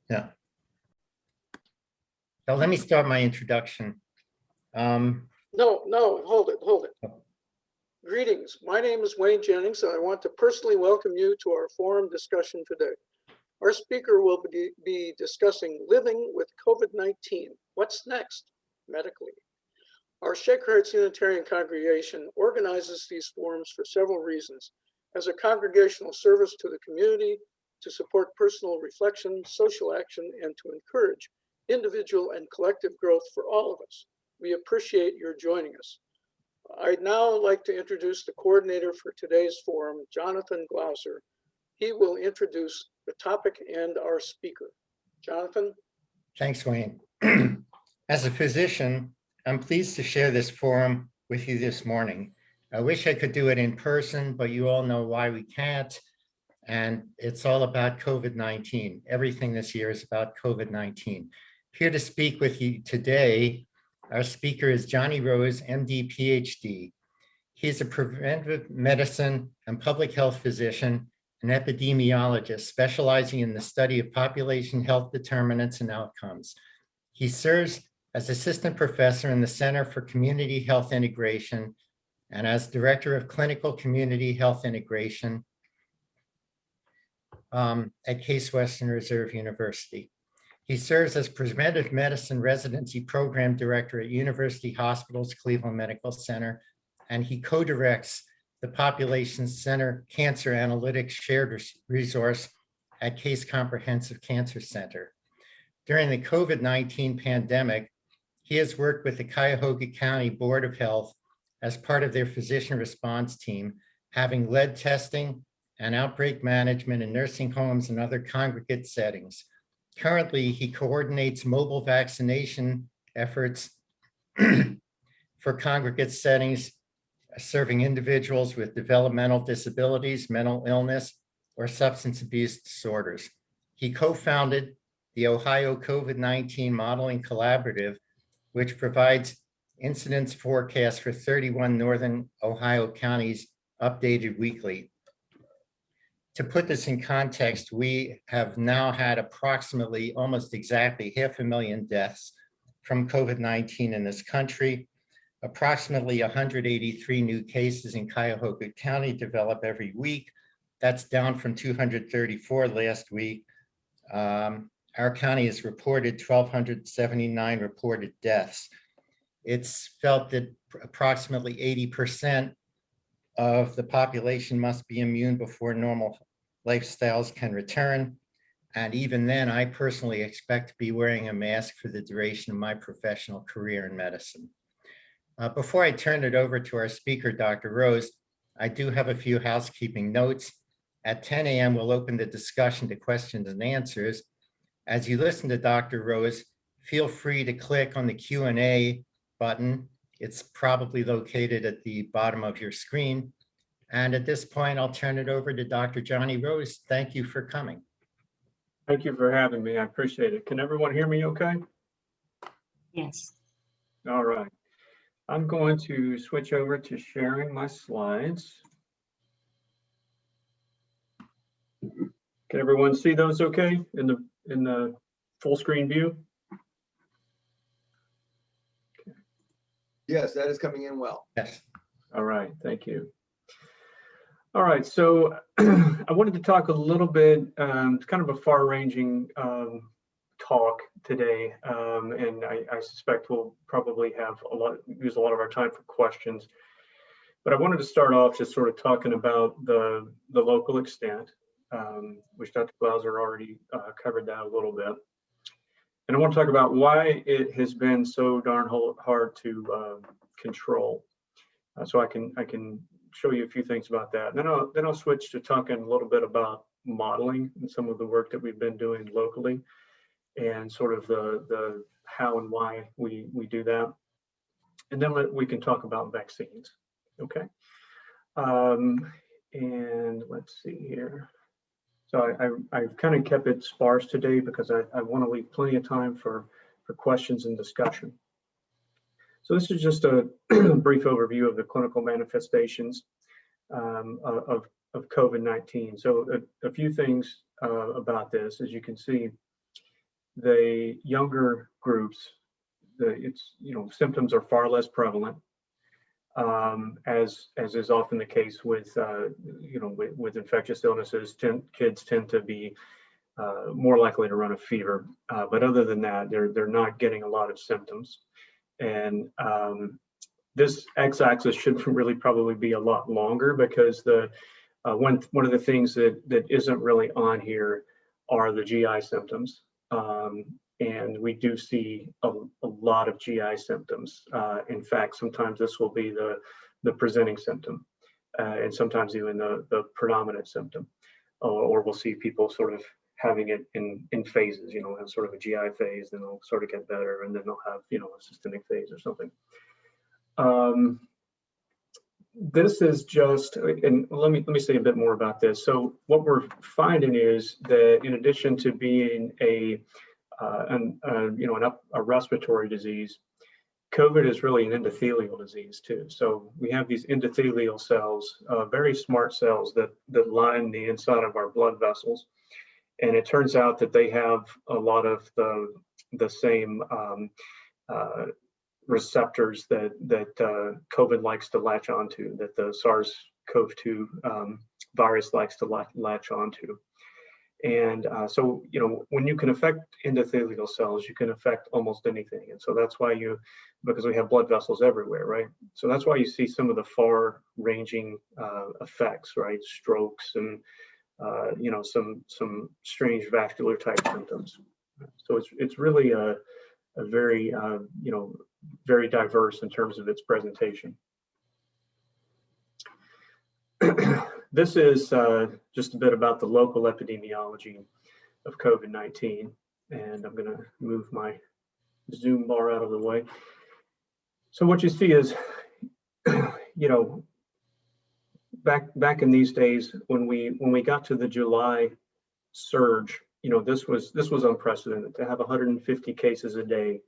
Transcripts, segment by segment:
Yeah. So let me start my introduction. No, hold it. Greetings. My name is Wayne Jennings, and I want to personally welcome you to our forum discussion today. Our speaker will be discussing living with COVID-19. What's next medically? Our Shaker Heights Unitarian congregation organizes these forums for several reasons: as a congregational service to the community, to support personal reflection, social action, and to encourage individual and collective growth for all of us. We appreciate your joining us. I'd now like to introduce the coordinator for today's forum, Jonathan Glauser. He will introduce the topic and our speaker. Jonathan? Thanks, Wayne. As a physician, I'm pleased to share this forum with you this morning. I wish I could do it in person, but you all know why we can't. And it's all about COVID-19. Everything this year is about COVID-19. Here to speak with you today, our speaker is Johnie Rose, MD, Ph.D. He's a preventive medicine and public health physician, an epidemiologist specializing in the study of population health determinants and outcomes. He serves as assistant professor in the Center for Community Health Integration and as director of clinical community health integration at Case Western Reserve University. He serves as preventive medicine residency program director at University Hospitals Cleveland Medical Center, and he co-directs the Population Center Cancer Analytics Shared Resource at Case Comprehensive Cancer Center. During the COVID-19 pandemic, he has worked with the Cuyahoga County Board of Health as part of their physician response team, having led testing and outbreak management in nursing homes and other congregate settings. Currently, he coordinates mobile vaccination efforts for congregate settings, serving individuals with developmental disabilities, mental illness, or substance abuse disorders. He co-founded the Ohio COVID-19 Modeling Collaborative, which provides incidence forecasts for 31 northern Ohio counties updated weekly. To put this in context, we have now had approximately almost exactly 500,000 deaths from COVID-19 in this country. Approximately 183 new cases in Cuyahoga County develop every week. That's down from 234 last week. Our county has reported 1,279 reported deaths. It's felt that approximately 80% of the population must be immune before normal lifestyles can return. And even then, I personally expect to be wearing a mask for the duration of my professional career in medicine. Before I turn it over to our speaker, Dr. Rose, I do have a few housekeeping notes. At 10 a.m., we'll open the discussion to questions and answers. As you listen to Dr. Rose, feel free to click on the Q&A button. It's probably located at the bottom of your screen. And at this point, I'll turn it over to Dr. Johnie Rose. Thank you for coming. Thank you for having me. I appreciate it. Can everyone hear me okay? Yes. All right. I'm going to switch over to sharing my slides. Can everyone see those okay in the full screen view? Yes, that is coming in well. Yes. All right, thank you. All right, so I wanted to talk a little bit, it's kind of a far-ranging talk today, and I suspect we'll probably have use a lot of our time for questions. But I wanted to start off just sort of talking about the local extent, which Dr. Glauser already covered that a little bit. And I want to talk about why it has been so darn hard to control. So I can show you a few things about that. And then I'll switch to talking a little bit about modeling and some of the work that we've been doing locally, and sort of the how and why we do that. And then we can talk about vaccines. Okay. And let's see here. So I've kind of kept it sparse today because I want to leave plenty of time for questions and discussion. So this is just a brief overview of the clinical manifestations of COVID-19. So a few things about this. As you can see, the younger groups, symptoms are far less prevalent, as is often the case with with infectious illnesses. Kids tend to be more likely to run a fever, but other than that, they're not getting a lot of symptoms. And this x-axis should really probably be a lot longer, because one of the things that isn't really on here are the GI symptoms. And we do see a lot of GI symptoms. In fact, sometimes this will be the presenting symptom, and sometimes even the predominant symptom. Or we'll see people sort of having it in phases, have sort of a GI phase, then they'll sort of get better, and then they'll have, a systemic phase or something. This is just, and let me say a bit more about this. So what we're finding is that in addition to being a respiratory disease, COVID is really an endothelial disease too. So we have these endothelial cells, very smart cells that line the inside of our blood vessels. And it turns out that they have a lot of the same receptors that COVID likes to latch onto, that the SARS-CoV-2 virus likes to latch onto. And so, when you can affect endothelial cells, you can affect almost anything. And so that's why because we have blood vessels everywhere, right? So that's why you see some of the far-ranging effects, right? Strokes and, some strange vascular type symptoms. So it's really a very, very diverse in terms of its presentation. This is just a bit about the local epidemiology of COVID-19, and I'm going to move my Zoom bar out of the way. So what you see is, back in these days when we got to the July surge, this was unprecedented to have 150 cases a day.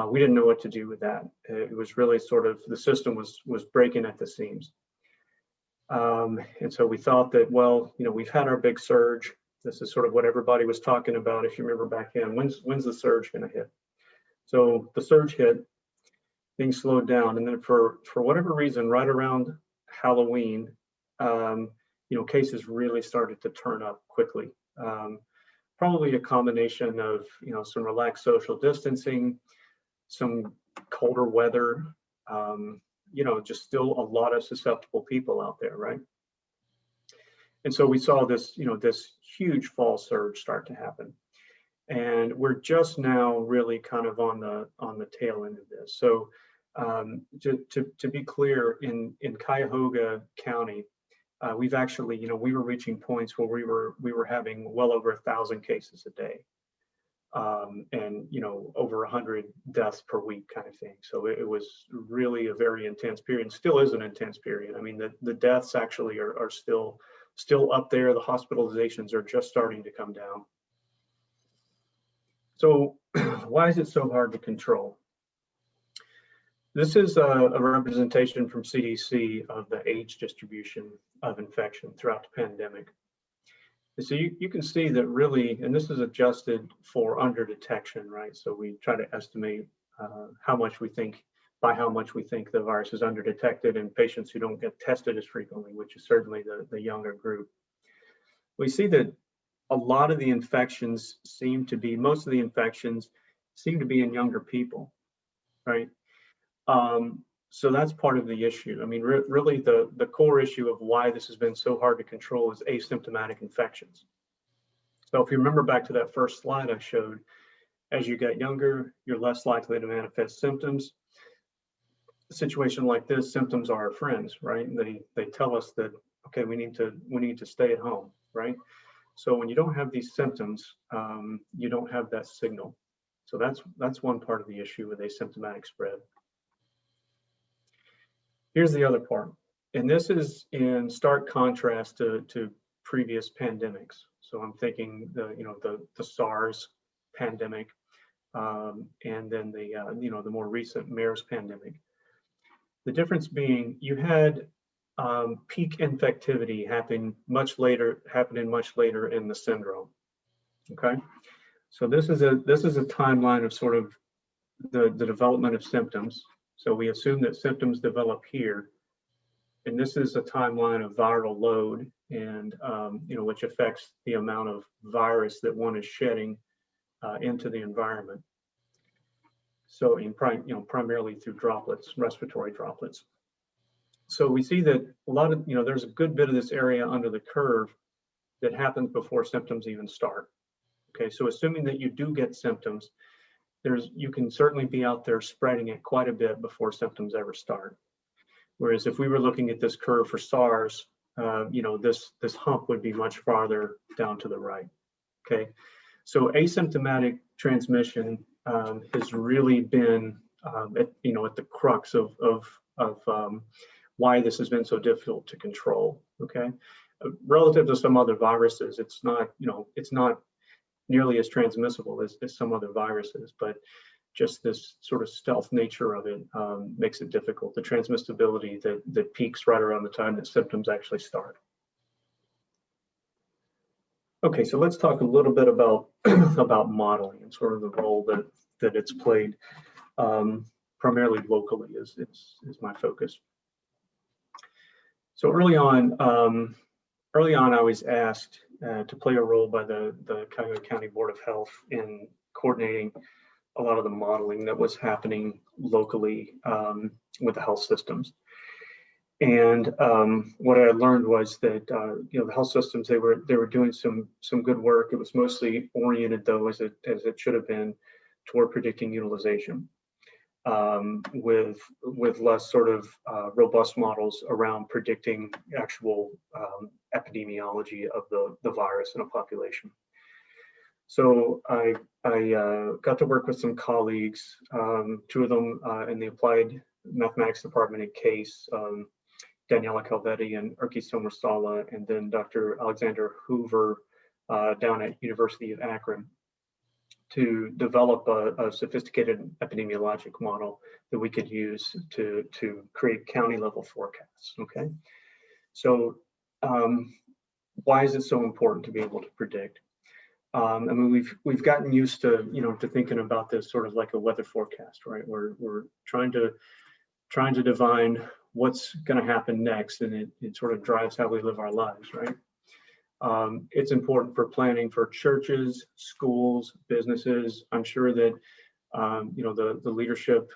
We didn't know what to do with that. It was really sort of, the system was breaking at the seams. And so we thought that, well, we've had our big surge. This is sort of what everybody was talking about. If you remember back then, when's the surge going to hit? So the surge hit, things slowed down. And then for whatever reason, right around Halloween, cases really started to turn up quickly. Probably a combination of, some relaxed social distancing, some colder weather, just still a lot of susceptible people out there, right? And so we saw this, this huge fall surge start to happen. And we're just now really kind of on the tail end of this. So to be clear, in Cuyahoga County, we've actually, we were reaching points where we were having well over 1,000 cases a day. And over 100 deaths per week kind of thing. So it was really a very intense period, and still is an intense period. I mean, the deaths actually are still up there. The hospitalizations are just starting to come down. So why is it so hard to control? This is a representation from CDC of the age distribution of infection throughout the pandemic. So you can see that really, and this is adjusted for under detection, right? So we try to estimate how much we think the virus is under detected in patients who don't get tested as frequently, which is certainly the younger group. We see that a lot of the infections most of the infections seem to be in younger people, right? So that's part of the issue. I mean, really the core issue of why this has been so hard to control is asymptomatic infections. So if you remember back to that first slide I showed, as you get younger, you're less likely to manifest symptoms. A situation like this, symptoms are our friends, right? They tell us that, okay, we need to stay at home, right? So when you don't have these symptoms, you don't have that signal. So that's one part of the issue with asymptomatic spread. Here's the other part, and this is in stark contrast to previous pandemics. So I'm thinking the SARS pandemic, and then the more recent MERS pandemic. The difference being you had peak infectivity happening much later in the syndrome. Okay, so this is a timeline of sort of the development of symptoms. So we assume that symptoms develop here, and this is a timeline of viral load, and which affects the amount of virus that one is shedding into the environment. So primarily through droplets, respiratory droplets. So we see that a lot of, there's a good bit of this area under the curve that happens before symptoms even start. Okay, so assuming that you do get symptoms, you can certainly be out there spreading it quite a bit before symptoms ever start. Whereas if we were looking at this curve for SARS, this hump would be much farther down to the right. Okay, so asymptomatic transmission has really been at the crux of why this has been so difficult to control. Okay, relative to some other viruses, it's not nearly as transmissible as some other viruses, but just this sort of stealth nature of it makes it difficult. The transmissibility that peaks right around the time that symptoms actually start. Okay, so let's talk a little bit about about modeling and sort of the role that it's played, primarily locally is my focus. So early on I was asked to play a role by the Cuyahoga County Board of Health in coordinating a lot of the modeling that was happening locally with the health systems. And what I learned was that the health systems, they were doing some good work. It was mostly oriented, though, as it should have been, toward predicting utilization, with less sort of robust models around predicting actual epidemiology of the virus in a population. So I got to work with some colleagues, two of them in the applied mathematics department at Case, Daniela Calvetti and Erki Somersala, and then Dr. Alexander Hoover down at University of Akron, to develop a sophisticated epidemiologic model that we could use to create county level forecasts. Okay, so why is it so important to be able to predict? I mean, we've gotten used to to thinking about this sort of like a weather forecast, right? We're trying to divine what's going to happen next, and it sort of drives how we live our lives, right? It's important for planning for churches, schools, businesses. I'm sure that the leadership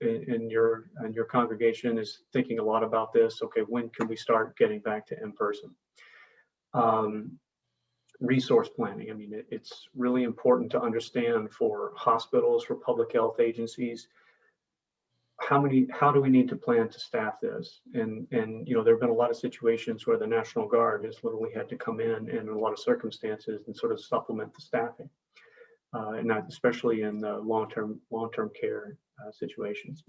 in your congregation is thinking a lot about this. Okay, when can we start getting back to in-person? Resource planning. I mean, it's really important to understand for hospitals, for public health agencies, how do we need to plan to staff this? And there have been a lot of situations where the National Guard has literally had to come in a lot of circumstances and sort of supplement the staffing, and not especially in the long-term care situations.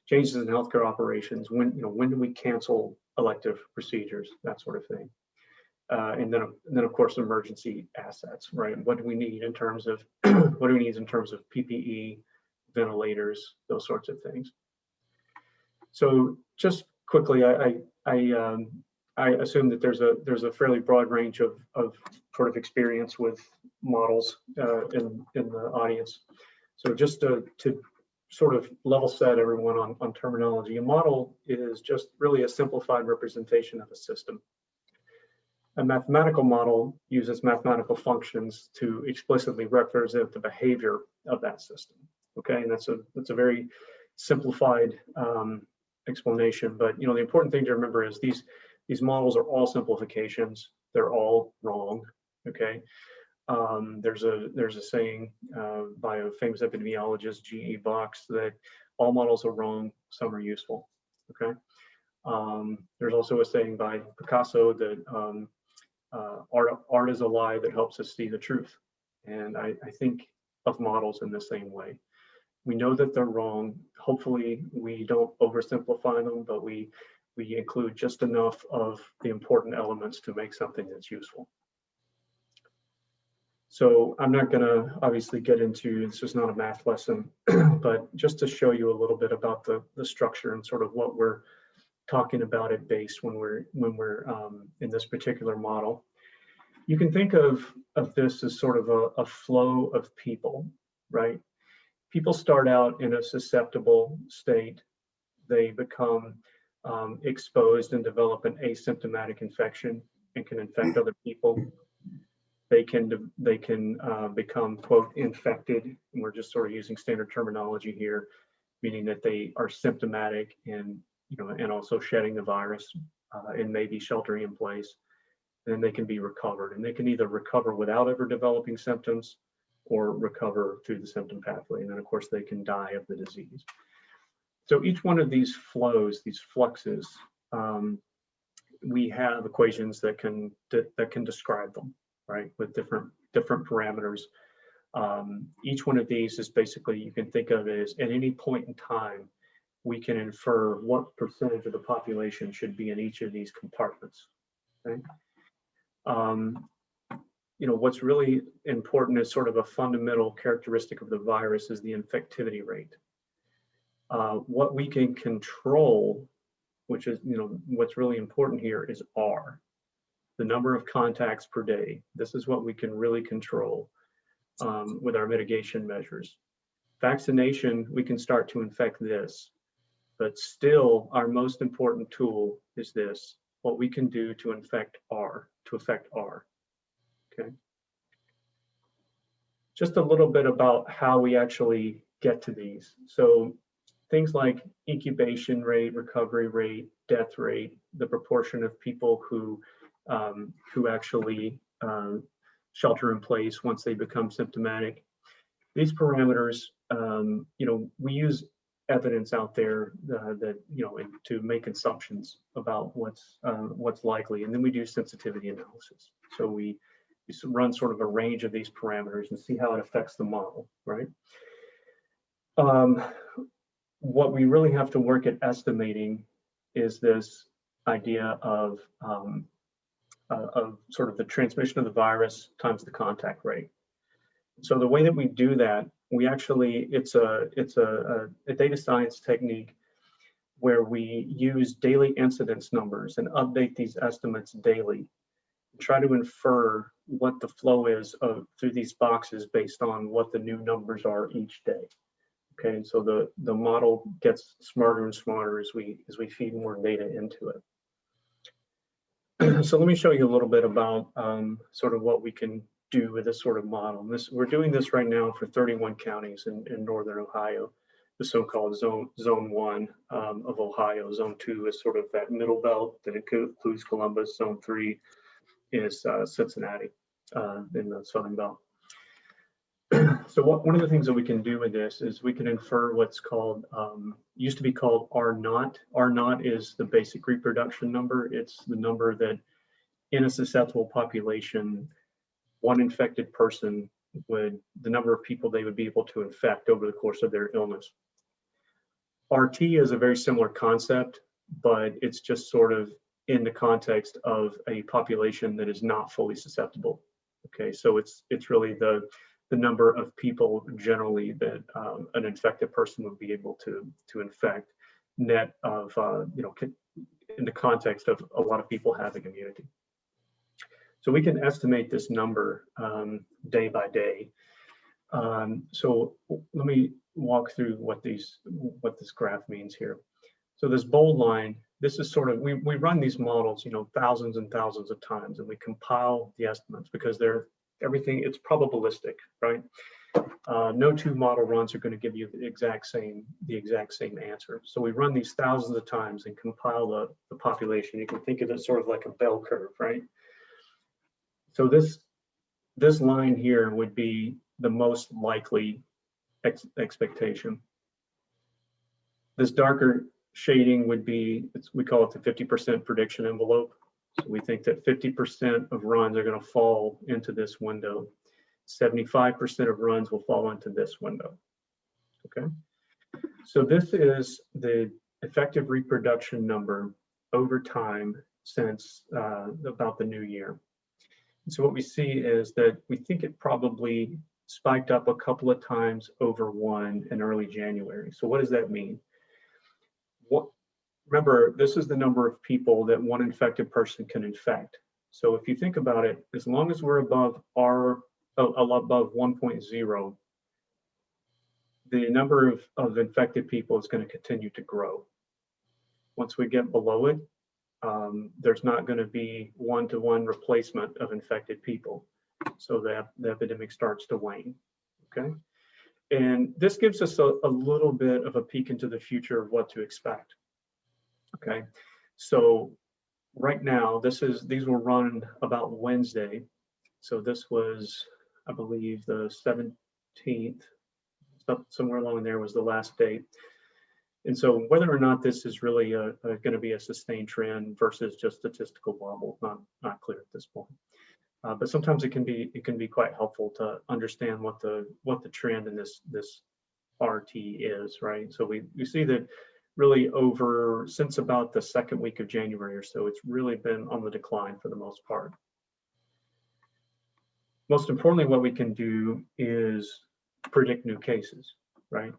Changes in healthcare operations. When do we cancel elective procedures? That sort of thing. And then of course emergency assets, right? What do we need in terms of PPE, ventilators, those sorts of things. So just quickly, I assume that there's a fairly broad range of sort of experience with models in the audience. So just to sort of level set everyone on terminology, a model is just really a simplified representation of a system. A mathematical model uses mathematical functions to explicitly represent the behavior of that system. Okay, and that's a very simplified explanation. But the important thing to remember is these models are all simplifications. They're all wrong. Okay, there's a saying by a famous epidemiologist, G.E. Box, that all models are wrong, some are useful. Okay, there's also a saying by Picasso that art is a lie that helps us see the truth. And I think of models in the same way. We know that they're wrong. Hopefully we don't oversimplify them, but we include just enough of the important elements to make something that's useful. So I'm not gonna obviously get into, this is not a math lesson, but just to show you a little bit about the structure and sort of what we're talking about it based when we're in this particular model. You can think of this as sort of a flow of people, right? People start out in a susceptible state. They become exposed and develop an asymptomatic infection and can infect other people. They can become, quote, infected. And we're just sort of using standard terminology here, meaning that they are symptomatic and also shedding the virus and maybe sheltering in place. Then they can be recovered, and they can either recover without ever developing symptoms or recover through the symptom pathway. And then of course they can die of the disease. So each one of these flows, these fluxes, we have equations that can describe them, right, with different parameters. Each one of these is basically, you can think of it as at any point in time, we can infer what percentage of the population should be in each of these compartments. Okay? What's really important is sort of a fundamental characteristic of the virus is the infectivity rate. What we can control, which is, what's really important here is R, the number of contacts per day. This is what we can really control with our mitigation measures. Vaccination, we can start to infect this, but still our most important tool is this, what we can do to affect R. Okay. Just a little bit about how we actually get to these. So things like incubation rate, recovery rate, death rate, the proportion of people who actually shelter in place once they become symptomatic. These parameters, we use evidence out there that to make assumptions about what's likely, and then we do sensitivity analysis. So we run sort of a range of these parameters and see how it affects the model, right? What we really have to work at estimating is this idea of sort of the transmission of the virus times the contact rate. So the way that we do that, we actually, it's a data science technique where we use daily incidence numbers and update these estimates daily, and try to infer what the flow is through these boxes based on what the new numbers are each day. Okay, so the model gets smarter and smarter as we feed more data into it. So let me show you a little bit about sort of what we can do with this sort of model. We're doing this right now for 31 counties in northern Ohio, the so-called zone 1 of Ohio. Zone 2 is sort of that middle belt that includes Columbus. Zone 3 is Cincinnati in the southern belt. So one of the things that we can do with this is we can infer what's called, used to be called R0. R0 is the basic reproduction number. It's the number that in a susceptible population, one infected person the number of people they would be able to infect over the course of their illness. RT is a very similar concept, but it's just sort of in the context of a population that is not fully susceptible. Okay, so it's really the number of people generally that an infected person would be able to infect, net of in the context of a lot of people having immunity. So we can estimate this number day by day. So let me walk through what this graph means here. So this bold line, this is sort of, we run these models, thousands and thousands of times, and we compile the estimates because it's probabilistic, right? No two model runs are going to give you the exact same answer. So we run these thousands of times and compile the population. You can think of it sort of like a bell curve, right? So this line here would be the most likely expectation. This darker shading would be, we call it the 50% prediction envelope. So we think that 50% of runs are going to fall into this window. 75% of runs will fall into this window. Okay. So this is the effective reproduction number over time since about the new year. And so what we see is that we think it probably spiked up a couple of times over 1 in early January. So what does that mean? remember, this is the number of people that one infected person can infect. So if you think about it, as long as we're above above 1.0, the number of infected people is going to continue to grow. Once we get below it, there's not going to be one-to-one replacement of infected people. So that the epidemic starts to wane, okay? And this gives us a little bit of a peek into the future of what to expect, okay? So right now, these will run about Wednesday. So this was, I believe, the 17th, somewhere along there was the last date. And so whether or not this is really going to be a sustained trend versus just statistical bubble, not clear at this point. But sometimes it can be quite helpful to understand what the trend in this RT is, right? So we see that really since about the second week of January or so, it's really been on the decline for the most part. Most importantly, what we can do is predict new cases, right?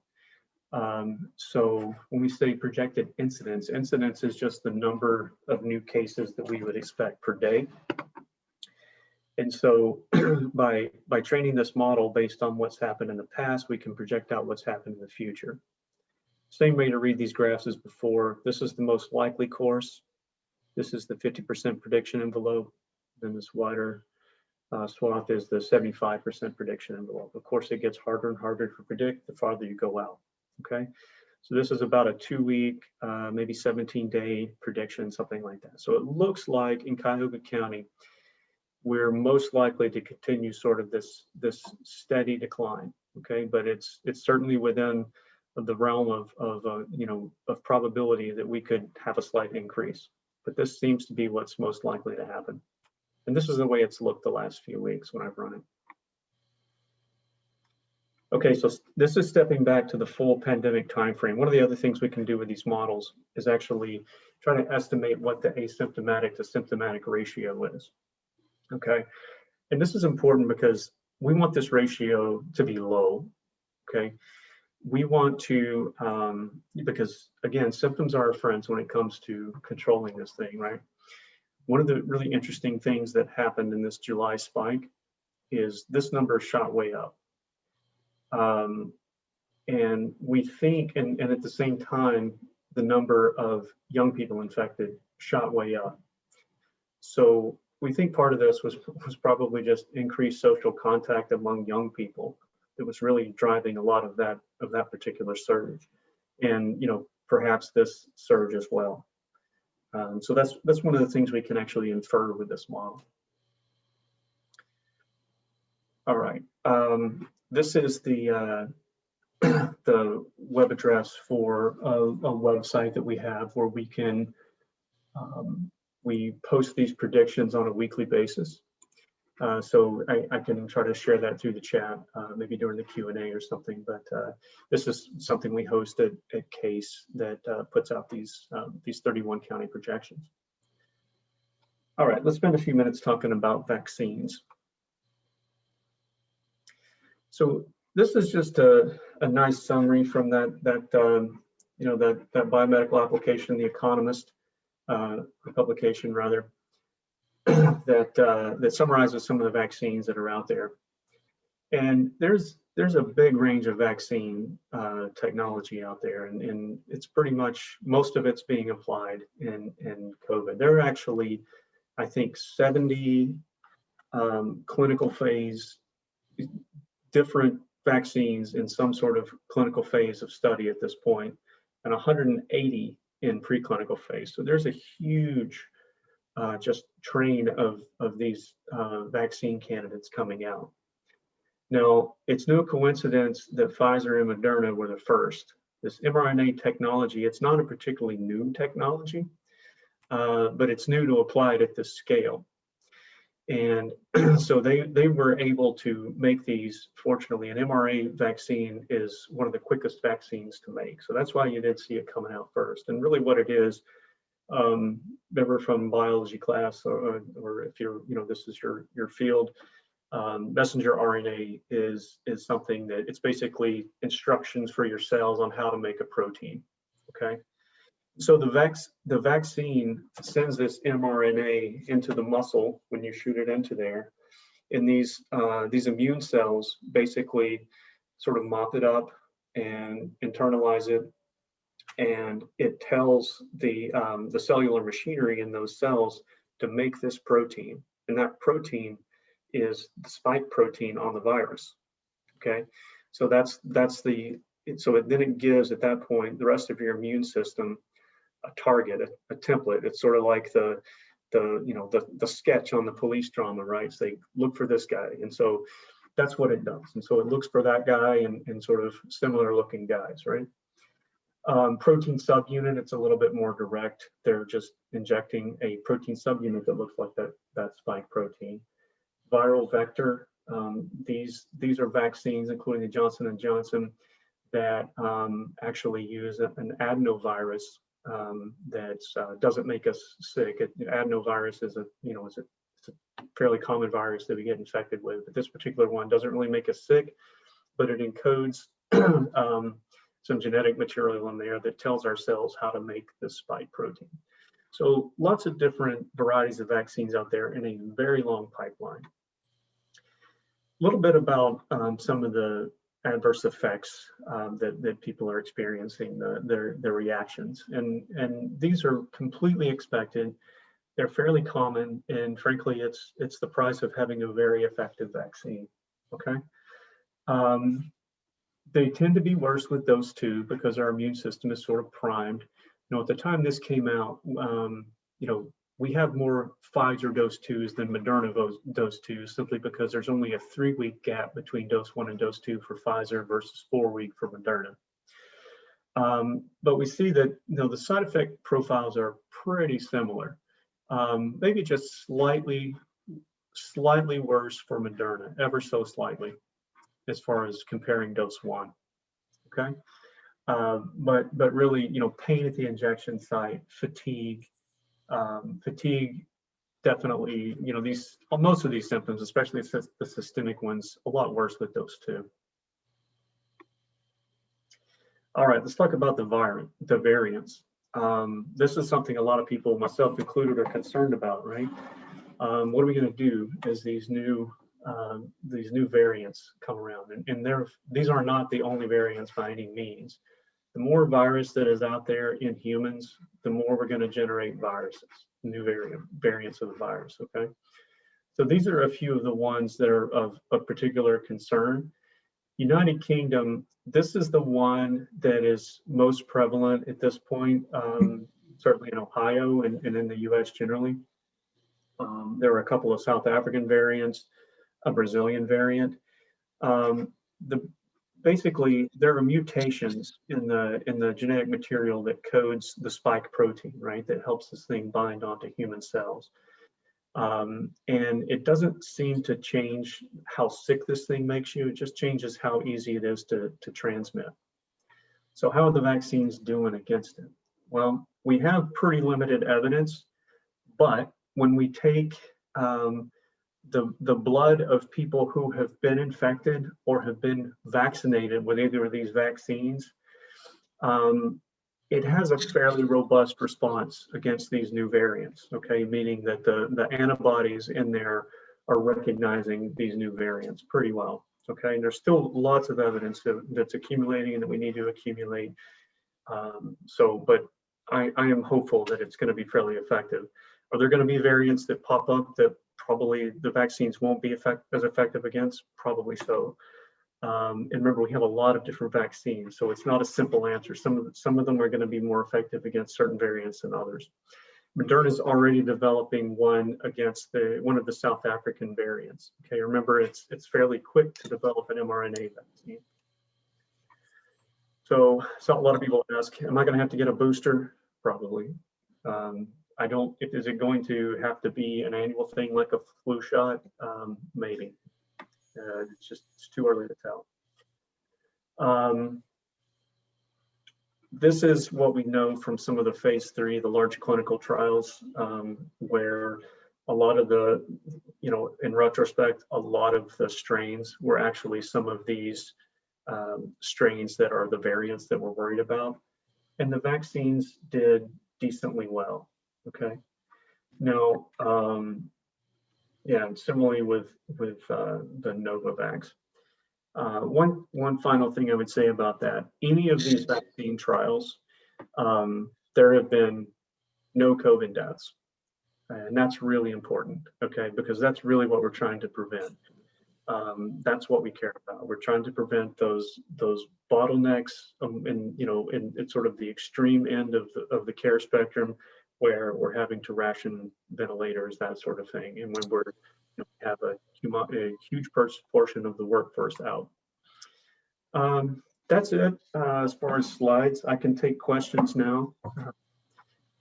So when we say projected incidence is just the number of new cases that we would expect per day. And so by training this model based on what's happened in the past, we can project out what's happened in the future. Same way to read these graphs as before. This is the most likely course. This is the 50% prediction envelope. Then this wider swath is the 75% prediction envelope. Of course, it gets harder and harder to predict the farther you go out, okay? So this is about a 2-week, maybe 17-day prediction, something like that. So it looks like in Cuyahoga County, we're most likely to continue sort of this steady decline, okay? But it's certainly within the realm of probability that we could have a slight increase. But this seems to be what's most likely to happen. And this is the way it's looked the last few weeks when I've run it. Okay, so this is stepping back to the full pandemic timeframe. One of the other things we can do with these models is actually try to estimate what the asymptomatic to symptomatic ratio is. Okay, and this is important because we want this ratio to be low. Okay, we want to, because again, symptoms are our friends when it comes to controlling this thing, right? One of the really interesting things that happened in this July spike is this number shot way up. And we think, and at the same time, the number of young people infected shot way up. So we think part of this was probably just increased social contact among young people that was really driving a lot of that particular surge, and perhaps this surge as well. So that's one of the things we can actually infer with this model. All right, this is the the web address for a website that we have where we can we post these predictions on a weekly basis. So I can try to share that through the chat, maybe during the Q&A or something, but this is something we host at CASE that puts out these 31 county projections. All right, let's spend a few minutes talking about vaccines. So this is just a nice summary from that biomedical application, The Economist, publication rather, that summarizes some of the vaccines that are out there. And there's a big range of vaccine technology out there, and it's pretty much, most of it's being applied in COVID. There are actually, I think, 70 clinical phase, different vaccines in some sort of clinical phase of study at this point, and 180 in preclinical phase. So there's a huge just train of these vaccine candidates coming out. Now, it's no coincidence that Pfizer and Moderna were the first. This mRNA technology, it's not a particularly new technology, but it's new to apply it at this scale. And so they were able to make these. Fortunately, an mRNA vaccine is one of the quickest vaccines to make. So that's why you did see it coming out first. And really what it is, remember from biology class, or if you're, this is your field, messenger RNA is something that it's basically instructions for your cells on how to make a protein, okay? So the vaccine sends this mRNA into the muscle when you shoot it into there, and these immune cells basically sort of mop it up and internalize it, and it tells the cellular machinery in those cells to make this protein, and that protein is the spike protein on the virus. Okay, so then it gives at that point the rest of your immune system a target, a template. It's sort of like the sketch on the police drama, right? So they look for this guy, and so that's what it does. And so it looks for that guy and sort of similar looking guys, right? Protein subunit, it's a little bit more direct. They're just injecting a protein subunit that looks like that spike protein. Viral vector, these are vaccines, including the Johnson & Johnson, that actually use an adenovirus that doesn't make us sick. Adenovirus is it's a fairly common virus that we get infected with, but this particular one doesn't really make us sick, but it encodes some genetic material in there that tells our cells how to make this spike protein. So lots of different varieties of vaccines out there in a very long pipeline. A little bit about some of the adverse effects that people are experiencing, their reactions, and these are completely expected. They're fairly common, and frankly, it's the price of having a very effective vaccine. Okay, they tend to be worse with dose 2 because our immune system is sort of primed. At the time this came out, we have more Pfizer dose 2s than Moderna dose 2s, simply because there's only a 3-week gap between dose 1 and dose 2 for Pfizer versus 4-week for Moderna. But we see that the side effect profiles are pretty similar, maybe just slightly worse for Moderna, ever so slightly, as far as comparing dose 1. Okay, but really, pain at the injection site, fatigue definitely, most of these symptoms, especially the systemic ones, a lot worse with dose 2. All right, let's talk about the variants. This is something a lot of people, myself included, are concerned about, right? What are we going to do as these new variants come around? And these are not the only variants by any means. The more virus that is out there in humans, the more we're going to generate viruses, new variants of the virus, okay? So these are a few of the ones that are of particular concern. United Kingdom, this is the one that is most prevalent at this point, certainly in Ohio and in the US generally. There are a couple of South African variants, a Brazilian variant. Basically, there are mutations in the genetic material that codes the spike protein, right? That helps this thing bind onto human cells. And it doesn't seem to change how sick this thing makes you. It just changes how easy it is to transmit. So how are the vaccines doing against it? Well, we have pretty limited evidence, but when we take the blood of people who have been infected or have been vaccinated with either of these vaccines, it has a fairly robust response against these new variants, okay? Meaning that the antibodies in there are recognizing these new variants pretty well, okay? And there's still lots of evidence that's accumulating and that we need to accumulate. But I am hopeful that it's going to be fairly effective. Are there going to be variants that pop up that probably the vaccines won't be as effective against? Probably so. And remember, we have a lot of different vaccines, so it's not a simple answer. Some of them are going to be more effective against certain variants than others. Moderna is already developing one against one of the South African variants. Okay, remember, it's fairly quick to develop an mRNA vaccine. So a lot of people ask, am I going to have to get a booster? Probably. I don't. Is it going to have to be an annual thing like a flu shot? Maybe. It's too early to tell. This is what we know from some of the phase 3, the large clinical trials, where a lot of the, in retrospect, a lot of the strains were actually some of these strains that are the variants that we're worried about. and the vaccines did decently well. Okay. Now, yeah, similarly with the Novavax. One final thing I would say about that: any of these vaccine trials, there have been no COVID deaths, and that's really important. Okay, because that's really what we're trying to prevent. That's what we care about. We're trying to prevent those bottlenecks, in sort of the extreme end of the care spectrum, where we're having to ration ventilators, that sort of thing, and when we're have a huge portion of the workforce out. That's it as far as slides. I can take questions now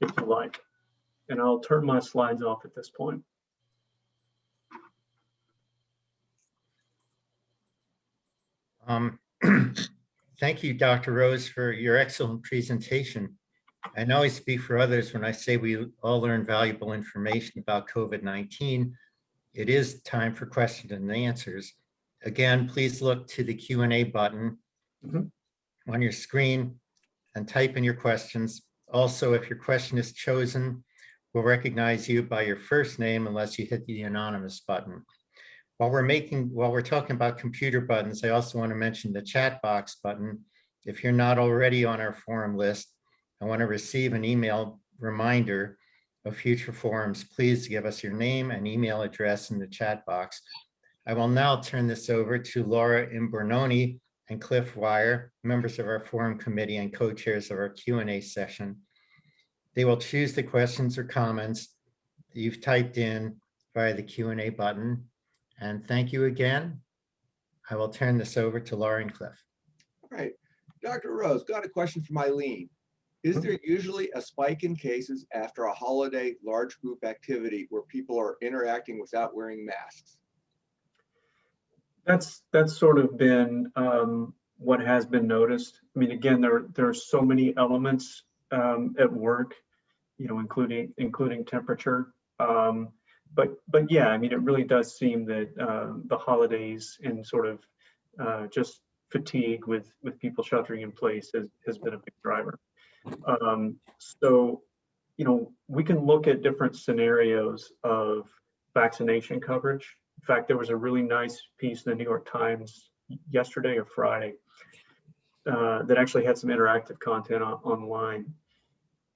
if you like, and I'll turn my slides off at this point. Thank you, Dr. Rose, for your excellent presentation. I know I speak for others when I say we all learn valuable information about COVID-19. It is time for questions and answers. Again, please look to the Q&A button on your screen and type in your questions. Also, if your question is chosen, we'll recognize you by your first name unless you hit the anonymous button. While we're talking about computer buttons, I also want to mention the chat box button. If you're not already on our forum list, I want to receive an email reminder of future forums. Please give us your name and email address in the chat box. I will now turn this over to Laura Imbornoni and Cliff Wire, members of our forum committee and co-chairs of our Q&A session. They will choose the questions or comments that you've typed in via the Q&A button. And thank you again. I will turn this over to Laura and Cliff. All right. Dr. Rose, got a question from Eileen. Is there usually a spike in cases after a holiday large group activity where people are interacting without wearing masks? That's sort of been what has been noticed. I mean, again, there are so many elements at work, including temperature. But yeah, I mean, it really does seem that the holidays and sort of just fatigue with people sheltering in place has been a big driver. So, we can look at different scenarios of vaccination coverage. In fact, there was a really nice piece in the New York Times yesterday or Friday that actually had some interactive content online.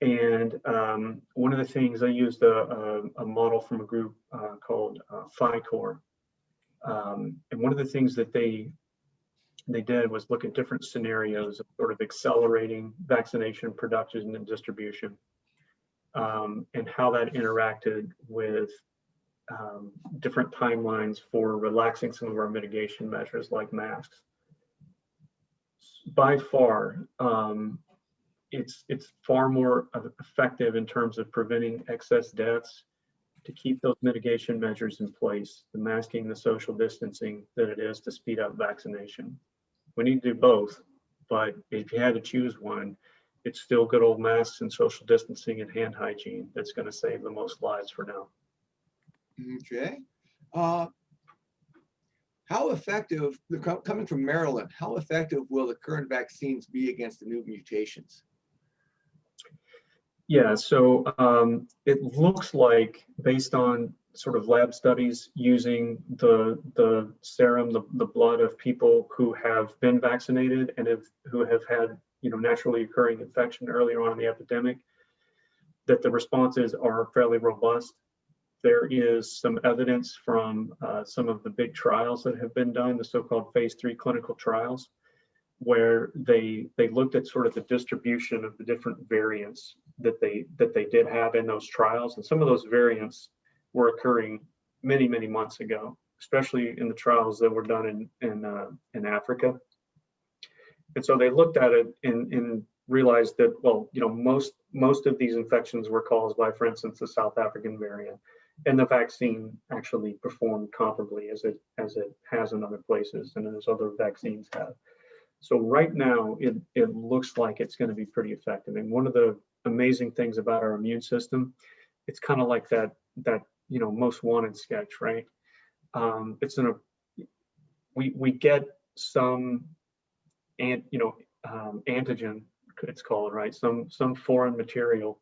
And one of the things, I used a model from a group called FICOR. And one of the things that they did was look at different scenarios of sort of accelerating vaccination production and distribution, and how that interacted with different timelines for relaxing some of our mitigation measures like masks. By far, it's far more effective in terms of preventing excess deaths to keep those mitigation measures in place, the masking, the social distancing, than it is to speed up vaccination. We need to do both, but if you had to choose one, it's still good old masks and social distancing and hand hygiene that's going to save the most lives for now. Okay. How effective, coming from Maryland, how effective will the current vaccines be against the new mutations? Yeah, so it looks like, based on sort of lab studies using the serum, the blood of people who have been vaccinated and who have had naturally occurring infection earlier on in the epidemic, that the responses are fairly robust. There is some evidence from some of the big trials that have been done, the so-called phase 3 clinical trials, where they looked at sort of the distribution of the different variants that they did have in those trials, and some of those variants were occurring many months ago, especially in the trials that were done in Africa. And so they looked at it and realized that, well, most of these infections were caused by, for instance, the South African variant, and the vaccine actually performed comparably as it has in other places and as other vaccines have. So right now, it looks like it's going to be pretty effective. And one of the amazing things about our immune system, it's kind of like that most wanted sketch, right? We get some antigen it's called, right? Some foreign material,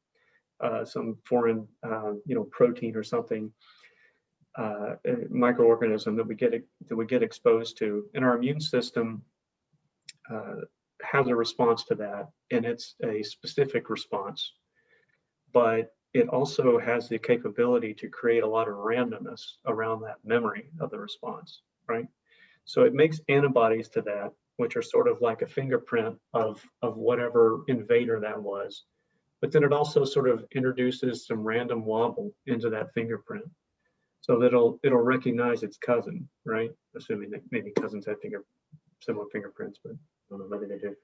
some foreign, protein or something, a microorganism that we get exposed to, and our immune system has a response to that, and it's a specific response, but it also has the capability to create a lot of randomness around that memory of the response, right? So it makes antibodies to that, which are sort of like a fingerprint of whatever invader that was. But then it also sort of introduces some random wobble into that fingerprint. So that it'll recognize its cousin, right? Assuming that maybe cousins have similar fingerprints, but I don't know, maybe they do.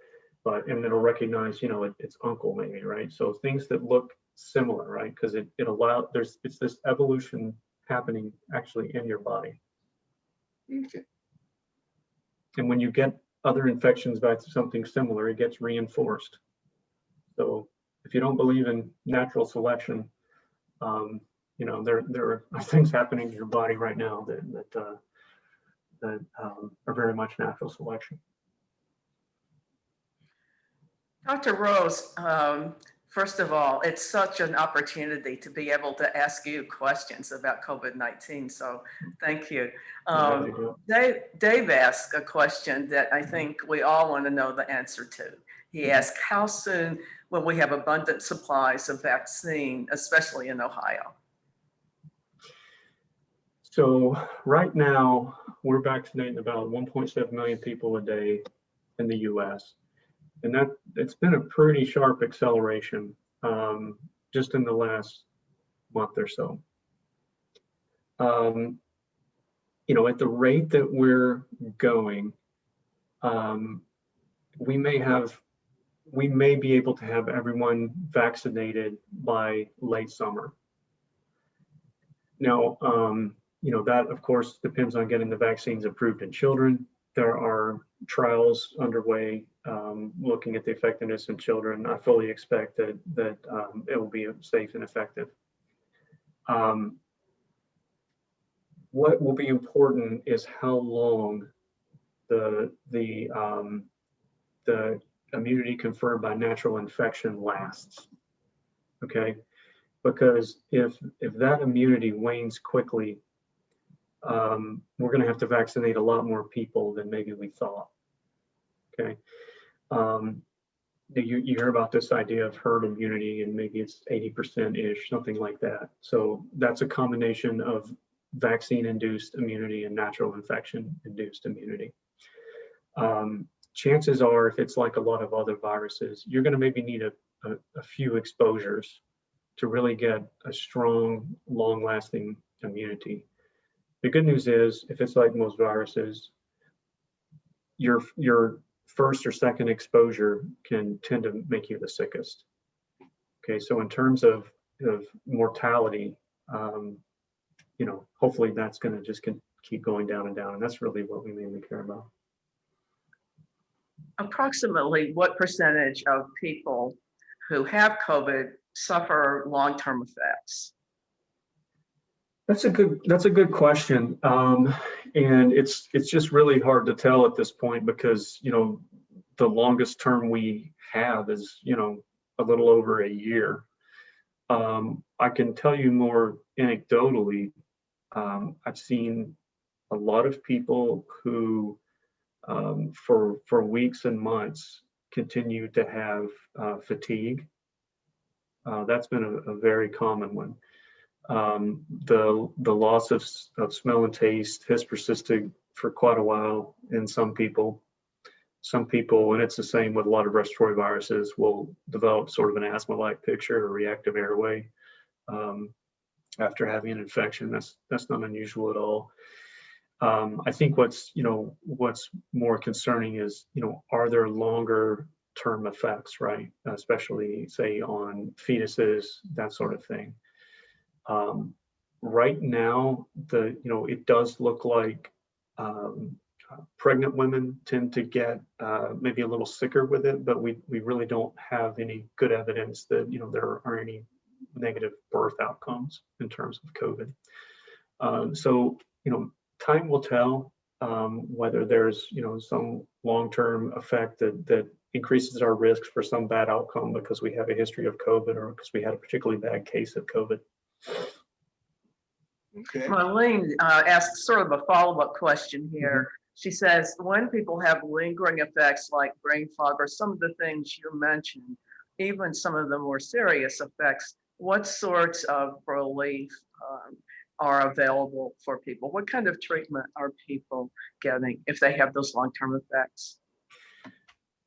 And it'll recognize, its uncle maybe, right? So things that look similar, right? Because it allows, it's this evolution happening actually in your body. Okay. And when you get other infections by something similar, it gets reinforced. So if you don't believe in natural selection, there are things happening in your body right now that are very much natural selection. Dr. Rose, first of all, it's such an opportunity to be able to ask you questions about COVID-19, so thank you. Dave asked a question that I think we all want to know the answer to. He asked, how soon will we have abundant supplies of vaccine, especially in Ohio? So right now, we're vaccinating about 1.7 million people a day in the US. And it's been a pretty sharp acceleration just in the last month or so. At the rate that we're going, we may be able to have everyone vaccinated by late summer. Now, that of course depends on getting the vaccines approved in children. There are trials underway looking at the effectiveness in children. I fully expect that it will be safe and effective. What will be important is how long the immunity conferred by natural infection lasts. Okay, because if that immunity wanes quickly, we're going to have to vaccinate a lot more people than maybe we thought. Okay. You hear about this idea of herd immunity, and maybe it's 80%-ish, something like that. So that's a combination of vaccine-induced immunity and natural infection-induced immunity. Chances are, if it's like a lot of other viruses, you're going to maybe need a few exposures to really get a strong, long-lasting immunity. The good news is, if it's like most viruses, your first or second exposure can tend to make you the sickest. Okay, so in terms of mortality, hopefully that's going to just keep going down and down, and that's really what we mainly care about. Approximately what percentage of people who have COVID suffer long-term effects? That's a good question, and it's just really hard to tell at this point, because the longest term we have is a little over a year. I can tell you more anecdotally. I've seen a lot of people who for weeks and months continue to have fatigue. That's been a very common one. The loss of smell and taste has persisted for quite a while in some people. Some people, and it's the same with a lot of respiratory viruses, will develop sort of an asthma-like picture or reactive airway after having an infection. That's not unusual at all. I think what's more concerning is, are there longer term effects, right? Especially say on fetuses, that sort of thing. Right now, it does look like pregnant women tend to get maybe a little sicker with it, but we really don't have any good evidence that there are any negative birth outcomes in terms of COVID. So time will tell whether there's some long-term effect that increases our risk for some bad outcome because we have a history of COVID or because we had a particularly bad case of COVID. Okay. Marlene asks sort of a follow-up question here. She says, when people have lingering effects like brain fog or some of the things you mentioned, even some of the more serious effects, what sorts of relief are available for people? What kind of treatment are people getting if they have those long-term effects?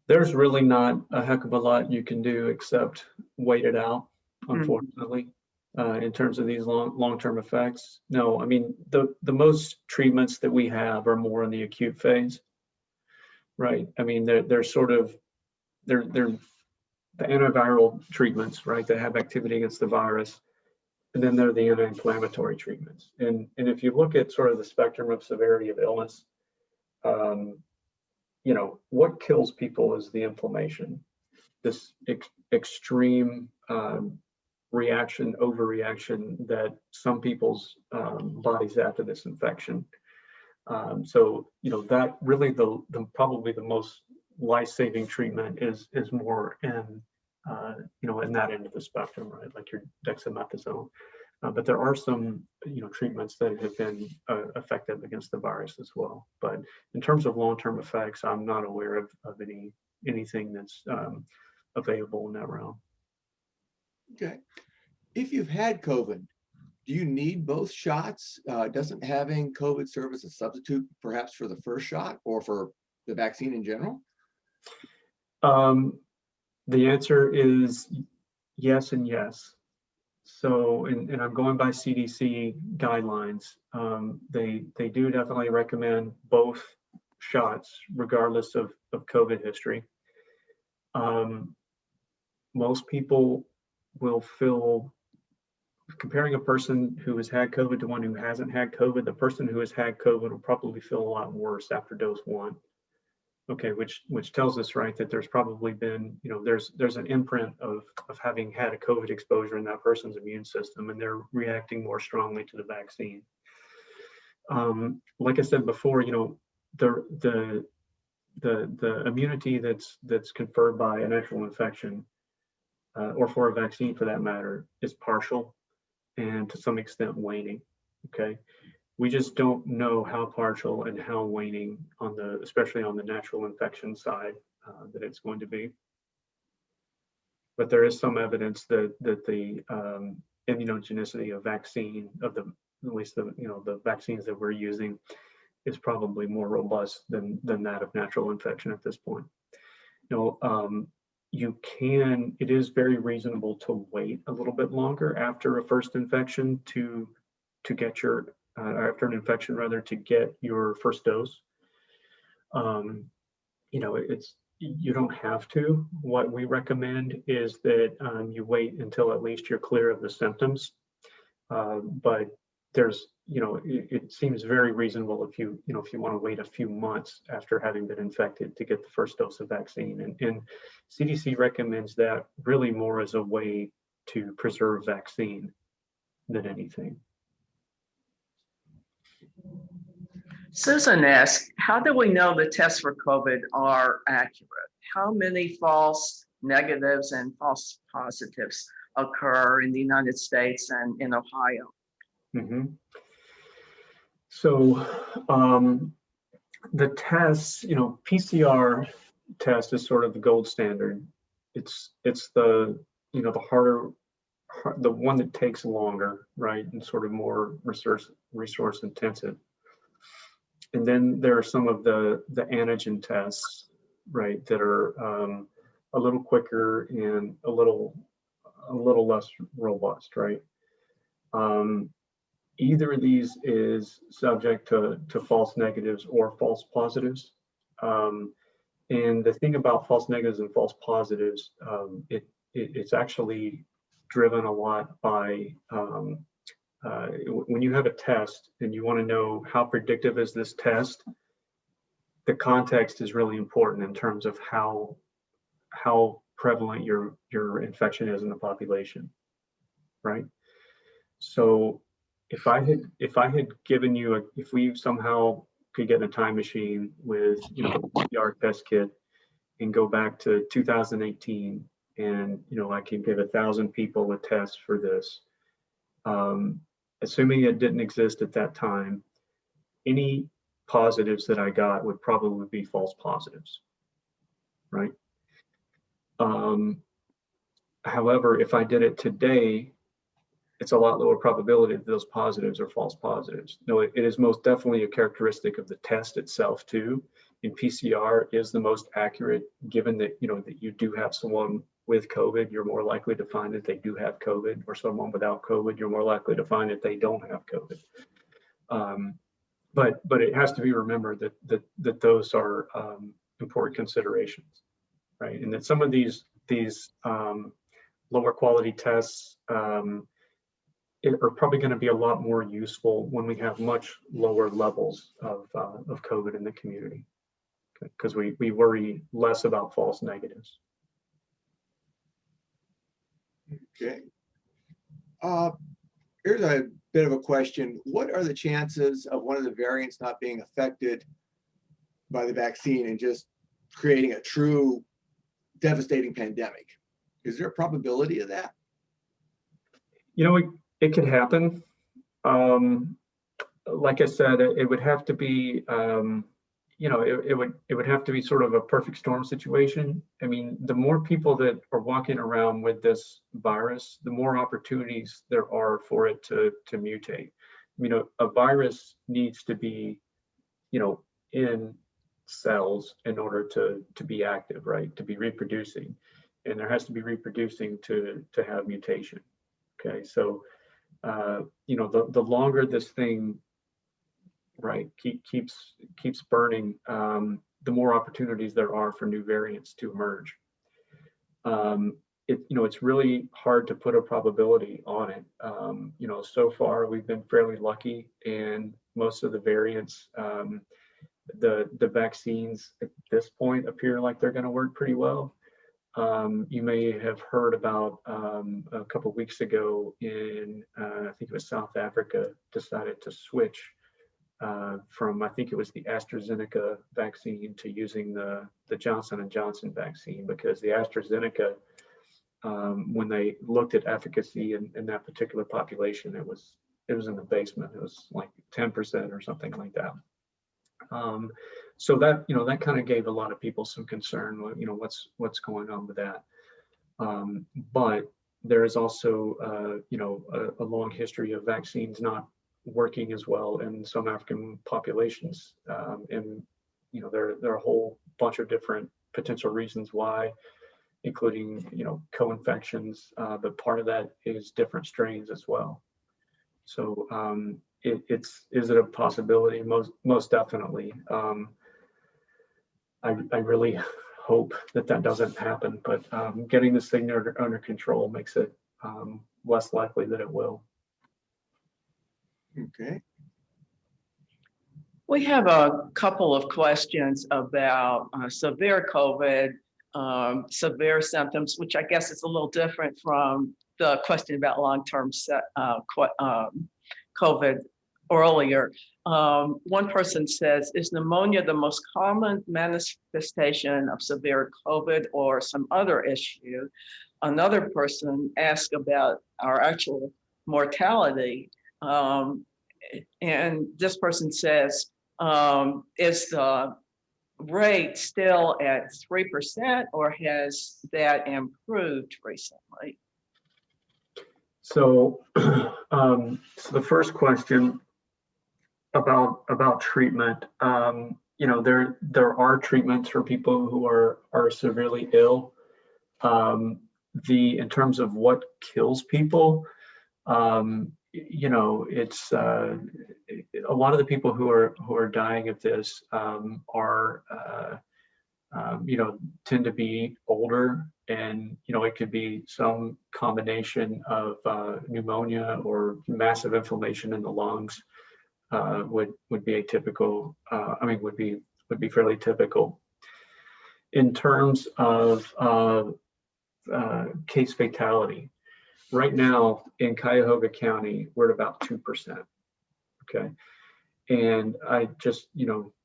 There's really not a heck of a lot you can do except wait it out, unfortunately, in terms of these long-term effects. No, I mean, the most treatments that we have are more in the acute phase, right? I mean, they're sort of, they're the antiviral treatments, right, that have activity against the virus. And then there are the anti-inflammatory treatments. And if you look at sort of the spectrum of severity of illness, you know, what kills people is the inflammation, this extreme reaction, overreaction that some people's bodies have to this infection. So, you know, that really probably the most life-saving treatment is more in, you know, in that end of the spectrum, right? Like your dexamethasone. But there are some, you know, treatments that have been effective against the virus as well. But in terms of long-term effects, I'm not aware of anything that's available in that realm. Okay. If you've had COVID, do you need both shots? Doesn't having COVID serve as a substitute perhaps for the first shot or for the vaccine in general? The answer is yes and yes. So, and I'm going by CDC guidelines. They do definitely recommend both shots regardless of COVID history. Most people will feel, comparing a person who has had COVID to one who hasn't had COVID, the person who has had COVID will probably feel a lot worse after dose 1. Okay, which tells us, right, that there's probably been, you know, there's an imprint of having had a COVID exposure in that person's immune system, and they're reacting more strongly to the vaccine. Like I said before, you know, the immunity that's conferred by a natural infection, or for a vaccine for that matter, is partial and to some extent waning. Okay. We just don't know how partial and how waning on especially on the natural infection side, that it's going to be. But there is some evidence that the immunogenicity of vaccine, at least the vaccines that we're using, is probably more robust than that of natural infection at this point. You know, it is very reasonable to wait a little bit longer after a first infection to get your after an infection rather, to get your first dose. You know, you don't have to. What we recommend is that you wait until at least you're clear of the symptoms. But there's, you know, it seems very reasonable if you want to wait a few months after having been infected to get the first dose of vaccine. And CDC recommends that really more as a way to preserve vaccine than anything. Susan asks, how do we know the tests for COVID are accurate? How many false negatives and false positives occur in the United States and in Ohio? So the tests, you know, PCR test is sort of the gold standard. It's the, you know, the harder, the one that takes longer, right, and sort of more resource intensive. And then there are some of the antigen tests, right, that are a little quicker and a little less robust, right? Either of these is subject to false negatives or false positives. And the thing about false negatives and false positives, it's actually driven a lot by when you have a test and you want to know how predictive is this test, the context is really important in terms of how prevalent your infection is in the population, right? So if I had given you if we somehow could get in a time machine with, you know, a PCR test kit and go back to 2018, and I can give 1,000 people a test for this, assuming it didn't exist at that time, any positives that I got would probably be false positives, right? However, if I did it today, it's a lot lower probability that those positives are false positives. No, it is most definitely a characteristic of the test itself too. And PCR is the most accurate, given that that you do have someone with COVID, you're more likely to find that they do have COVID, or someone without COVID, you're more likely to find that they don't have COVID. But it has to be remembered that those are important considerations, right? And that some of these lower quality tests are probably going to be a lot more useful when we have much lower levels of COVID in the community, because we worry less about false negatives. Okay. Here's a bit of a question. What are the chances of one of the variants not being affected by the vaccine and just creating a true devastating pandemic? Is there a probability of that? It could happen. Like I said, it would have to be, it would have to be sort of a perfect storm situation. I mean, the more people that are walking around with this virus, the more opportunities there are for it to mutate. A virus needs to be, in cells in order to be active, right? To be reproducing, and there has to be reproducing to have mutation. Okay, so the longer this thing, right, keeps burning, the more opportunities there are for new variants to emerge. It's really hard to put a probability on it. So far we've been fairly lucky, and most of the variants, the vaccines at this point appear like they're going to work pretty well. You may have heard about a couple of weeks ago in, I think it was South Africa, decided to switch from, I think it was the AstraZeneca vaccine to using the Johnson & Johnson vaccine, because the AstraZeneca, when they looked at efficacy in that particular population, it was in the basement. It was like 10% or something like that. So that, that kind of gave a lot of people some concern, what's going on with that. But there is also, a long history of vaccines not working as well in some African populations. And, there are a whole bunch of different potential reasons why, including, co-infections, but part of that is different strains as well. So is it a possibility? Most definitely. I really hope that doesn't happen, but getting this thing under control makes it less likely that it will. Okay. We have a couple of questions about severe COVID, severe symptoms, which I guess is a little different from the question about long-term COVID earlier. One person says, is pneumonia the most common manifestation of severe COVID or some other issue? Another person asked about our actual mortality. And this person says, is the rate still at 3% or has that improved recently? So, so the first question about treatment, there are treatments for people who are severely ill. In terms of what kills people, it's a lot of the people who are dying of this are tend to be older, and it could be some combination of pneumonia or massive inflammation in the lungs. Would be atypical. Would be fairly typical. In terms of case fatality, right now in Cuyahoga County, we're at about 2%. Okay. And I just,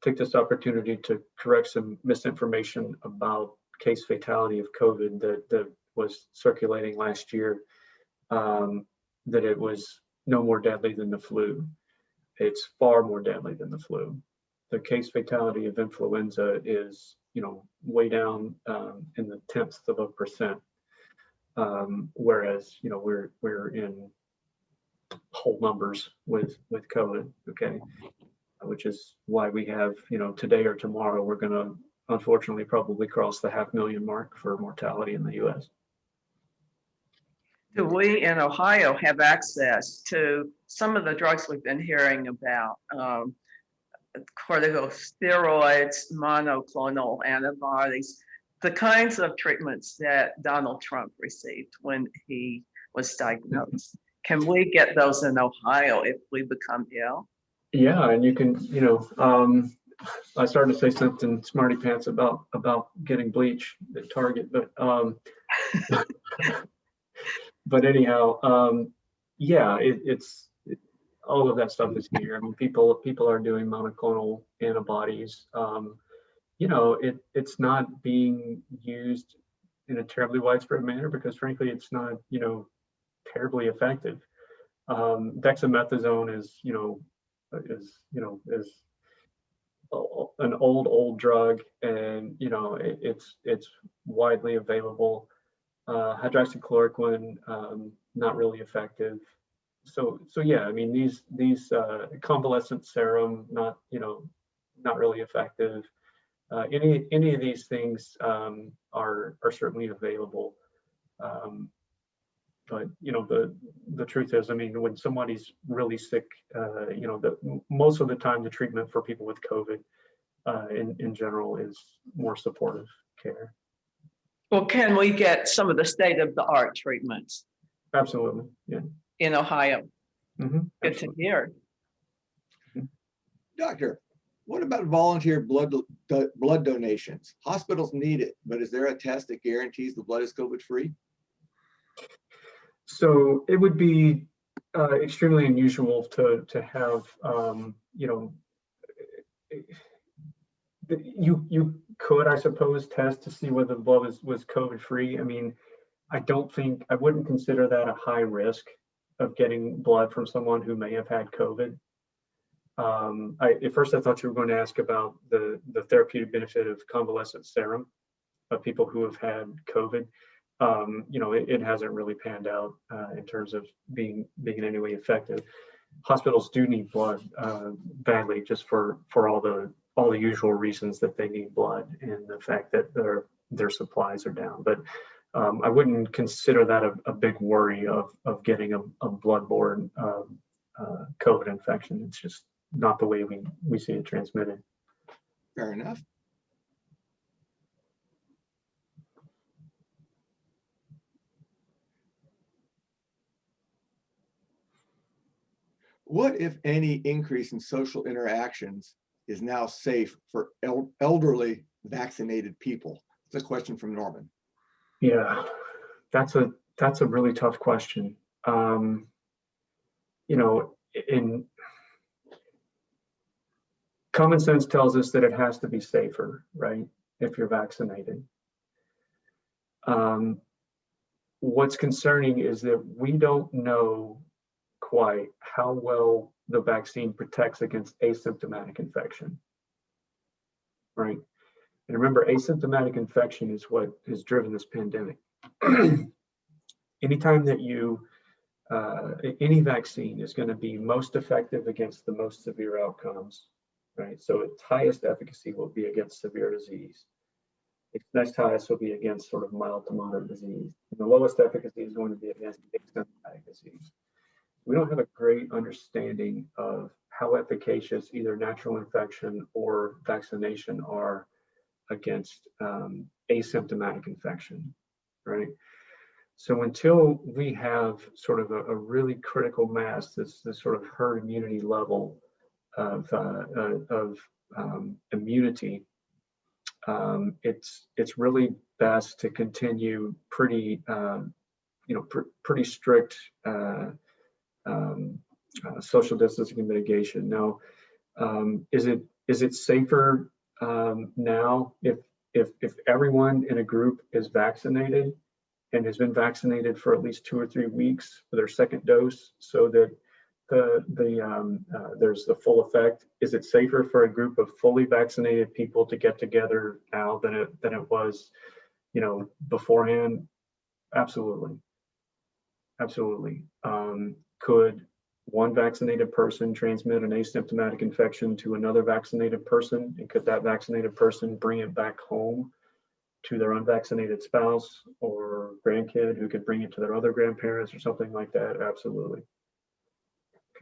take this opportunity to correct some misinformation about case fatality of COVID that was circulating last year, that it was no more deadly than the flu. It's far more deadly than the flu. The case fatality of influenza is, way down in the 0.1%, whereas we're in whole numbers with COVID. Okay, which is why we have today or tomorrow we're going to unfortunately probably cross the 500,000 mark for mortality in the U.S. Do we in Ohio have access to some of the drugs we've been hearing about? Corticosteroids, monoclonal antibodies, the kinds of treatments that Donald Trump received when he was diagnosed. Can we get those in Ohio if we become ill? Yeah, and you can, I started to say something smarty pants about getting bleach at Target, but but anyhow, yeah, it's all of that stuff is here. I mean, people are doing monoclonal antibodies. It's not being used in a terribly widespread manner because, frankly, it's not terribly effective. Dexamethasone is an old drug, and it's widely available. Hydroxychloroquine, not really effective. So yeah, I mean these convalescent serum, not really effective. Any of these things are certainly available. But the truth is, I mean, when somebody's really sick, most of the time the treatment for people with COVID in general is more supportive care. Well, can we get some of the state-of-the-art treatments? Absolutely, yeah. In Ohio. Mm-hmm. Good to hear. Doctor, what about volunteer blood donations? Hospitals need it, but is there a test that guarantees the blood is COVID-free? So it would be extremely unusual to have, you could, I suppose, test to see whether the blood was COVID-free. I mean, I wouldn't consider that a high risk of getting blood from someone who may have had COVID. At first I thought you were going to ask about the therapeutic benefit of convalescent serum of people who have had COVID. It hasn't really panned out in terms of being in any way effective. Hospitals do need blood badly, just for all the usual reasons that they need blood, and the fact that their supplies are down. But I wouldn't consider that a big worry of getting a bloodborne COVID infection. It's just not the way we see it transmitted. Fair enough. What, if any, increase in social interactions is now safe for elderly vaccinated people? It's a question from Norman. Yeah, that's a really tough question. In common sense tells us that it has to be safer, right? If you're vaccinated. What's concerning is that we don't know quite how well the vaccine protects against asymptomatic infection, right? And remember, asymptomatic infection is what has driven this pandemic. Anytime that any vaccine is going to be most effective against the most severe outcomes, right? So its highest efficacy will be against severe disease. Its next highest will be against sort of mild to moderate disease. And the lowest efficacy is going to be against asymptomatic disease. We don't have a great understanding of how efficacious either natural infection or vaccination are against asymptomatic infection, right? So until we have sort of a really critical mass, this sort of herd immunity level of immunity, it's really best to continue pretty strict social distancing and mitigation. Now, is it safer now if everyone in a group is vaccinated and has been vaccinated for at least 2 or 3 weeks for their second dose, so that there's the full effect. Is it safer for a group of fully vaccinated people to get together now than it was, beforehand? Absolutely. Absolutely. Could one vaccinated person transmit an asymptomatic infection to another vaccinated person? And could that vaccinated person bring it back home to their unvaccinated spouse or grandkid, who could bring it to their other grandparents or something like that? Absolutely.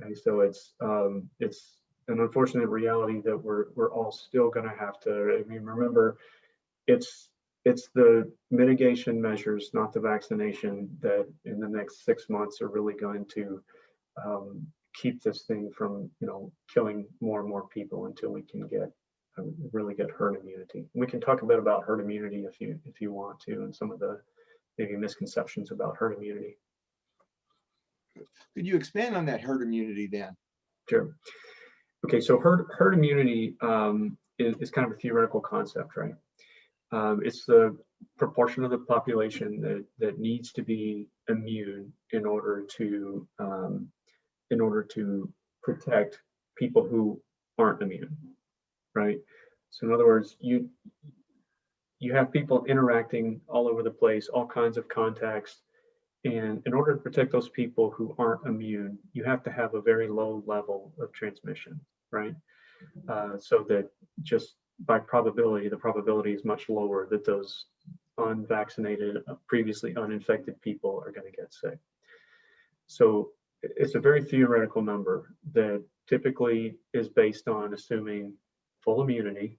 Okay, so it's an unfortunate reality that we're all still going to have to. I mean, remember, it's the mitigation measures, not the vaccination, that in the next 6 months are really going to keep this thing from killing more and more people until we can get really get herd immunity. We can talk a bit about herd immunity if you want to, and some of the maybe misconceptions about herd immunity. Could you expand on that herd immunity then? Sure. Okay, so herd immunity is kind of a theoretical concept, right? It's the proportion of the population that needs to be immune in order to protect people who aren't immune, right? So in other words, you have people interacting all over the place, all kinds of contacts, and in order to protect those people who aren't immune, you have to have a very low level of transmission, right? So that just by probability, the probability is much lower that those unvaccinated, previously uninfected people are going to get sick. So it's a very theoretical number that typically is based on assuming full immunity,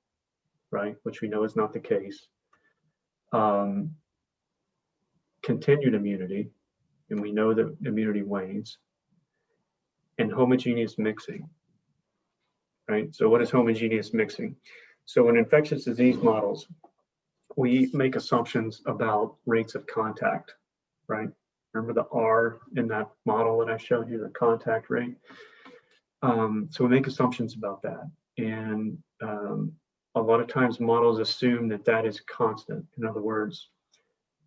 right? Which we know is not the case. Continued immunity, and we know that immunity wanes, and homogeneous mixing, right? So what is homogeneous mixing? So in infectious disease models, we make assumptions about rates of contact, right? Remember the R in that model that I showed you, the contact rate? So we make assumptions about that. And a lot of times models assume that that is constant. In other words,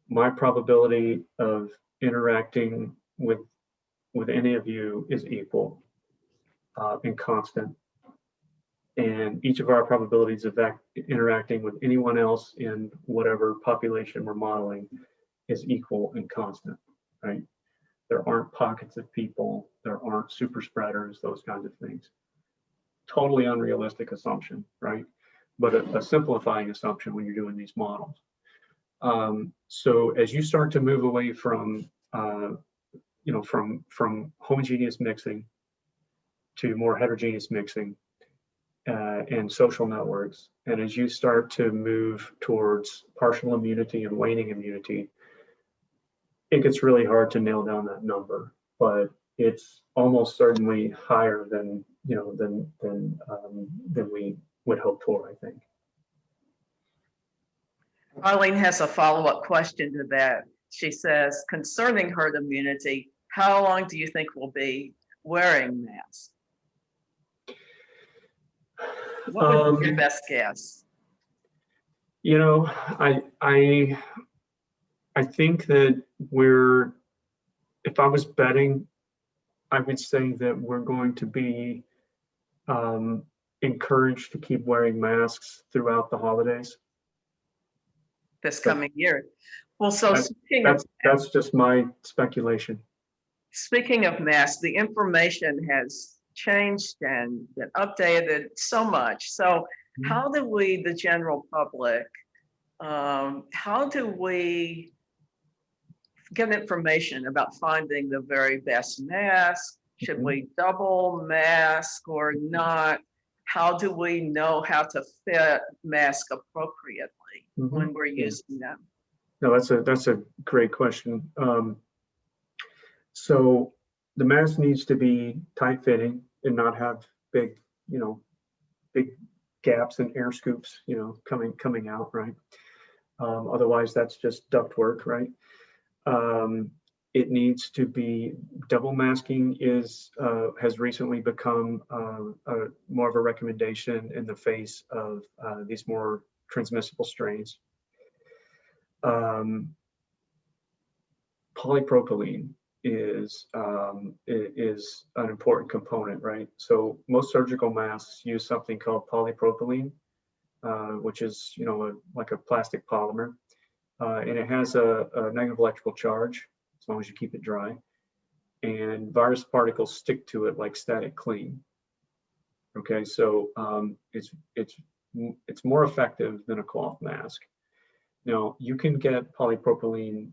my probability of interacting with any of you is equal and constant. And each of our probabilities of interacting with anyone else in whatever population we're modeling is equal and constant, right? There aren't pockets of people, there aren't super spreaders, those kinds of things. Totally unrealistic assumption, right? But a simplifying assumption when you're doing these models. So as you start to move away from, from homogeneous mixing to more heterogeneous mixing and social networks, and as you start to move towards partial immunity and waning immunity, it gets really hard to nail down that number, but it's almost certainly higher than we would hope for, I think. Arlene has a follow-up question to that. She says, concerning herd immunity, how long do you think we'll be wearing masks? What would be your best guess? I think that if I was betting, I would say that we're going to be encouraged to keep wearing masks throughout the holidays. This coming year. Well, so that's just my speculation. Speaking of masks, the information has changed and been updated so much. So how do we, the general public, how do we get information about finding the very best mask? Should we double mask or not? How do we know how to fit mask appropriately when we're using them? No, that's a great question. So the mask needs to be tight fitting and not have big gaps and air scoops, coming out, right? Otherwise, that's just duct work, right? It needs to be double masking has recently become more of a recommendation in the face of these more transmissible strains. Polypropylene is an important component, right? So most surgical masks use something called polypropylene, which is, like a plastic polymer, and it has a negative electrical charge as long as you keep it dry, and virus particles stick to it like static cling. Okay, so it's more effective than a cloth mask. Now you can get polypropylene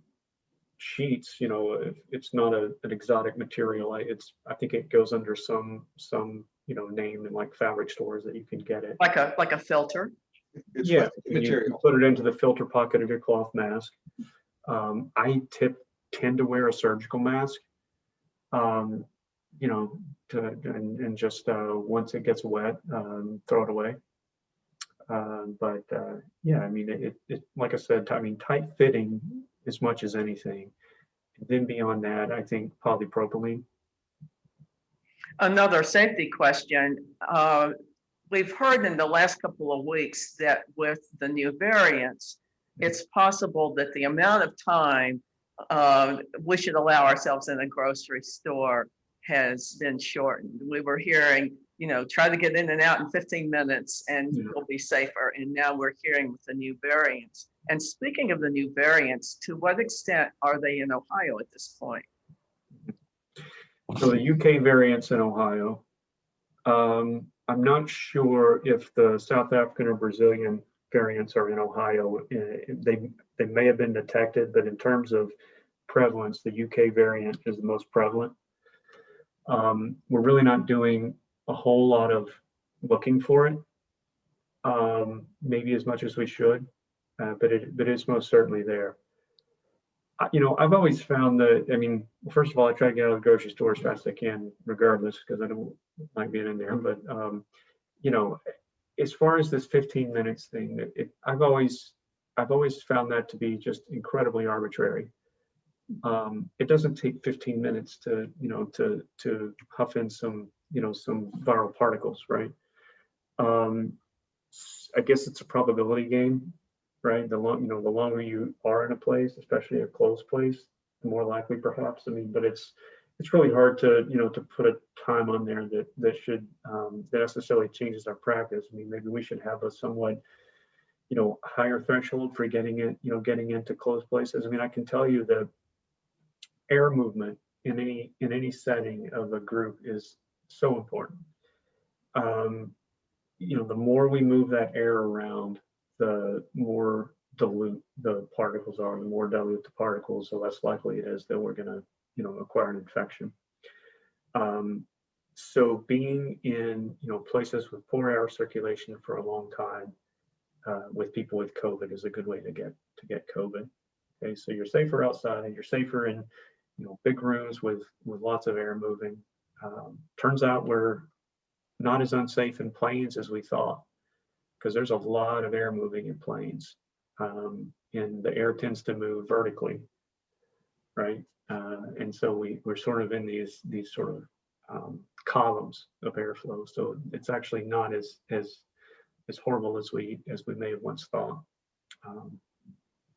sheets, if it's not an exotic material. I think it goes under some name in like fabric stores that you can get it. Like a filter. It's Yeah, material. you put it into the filter pocket of your cloth mask. I tend to wear a surgical mask, and just once it gets wet, throw it away. Yeah, I mean, it like I said, tight fitting as much as anything. And then beyond that, I think polypropylene. Another safety question. We've heard in the last couple of weeks that with the new variants, it's possible that the amount of time we should allow ourselves in a grocery store has been shortened. We were hearing, try to get in and out in 15 minutes and you'll be safer. And now we're hearing with the new variants. And speaking of the new variants, to what extent are they in Ohio at this point? So the UK variants in Ohio, I'm not sure if the South African or Brazilian variants are in Ohio. They may have been detected, but in terms of prevalence, the UK variant is the most prevalent. We're really not doing a whole lot of looking for it, maybe as much as we should, but it's most certainly there. I've always found that, first of all, I try to get out of the grocery store as fast as I can, regardless, because I don't like being in there. But, as far as this 15 minutes thing, I've always found that to be just incredibly arbitrary. It doesn't take 15 minutes to huff in some viral particles, right? I guess it's a probability game, right? The longer you are in a place, especially a closed place, the more likely perhaps. But it's really hard to put a time on there that should that necessarily changes our practice. Maybe we should have a somewhat higher threshold for getting into closed places. I can tell you that air movement in any setting of a group is so important. The more we move that air around, the more dilute the particles are. The more dilute the particles, the less likely it is that we're going to acquire an infection. So being in places with poor air circulation for a long time with people with COVID is a good way to get COVID. Okay, so you're safer outside. You're safer in big rooms with lots of air moving. Turns out we're not as unsafe in planes as we thought, because there's a lot of air moving in planes, and the air tends to move vertically, right? And so we're sort of in these sort of columns of airflow. So it's actually not as horrible as we may have once thought.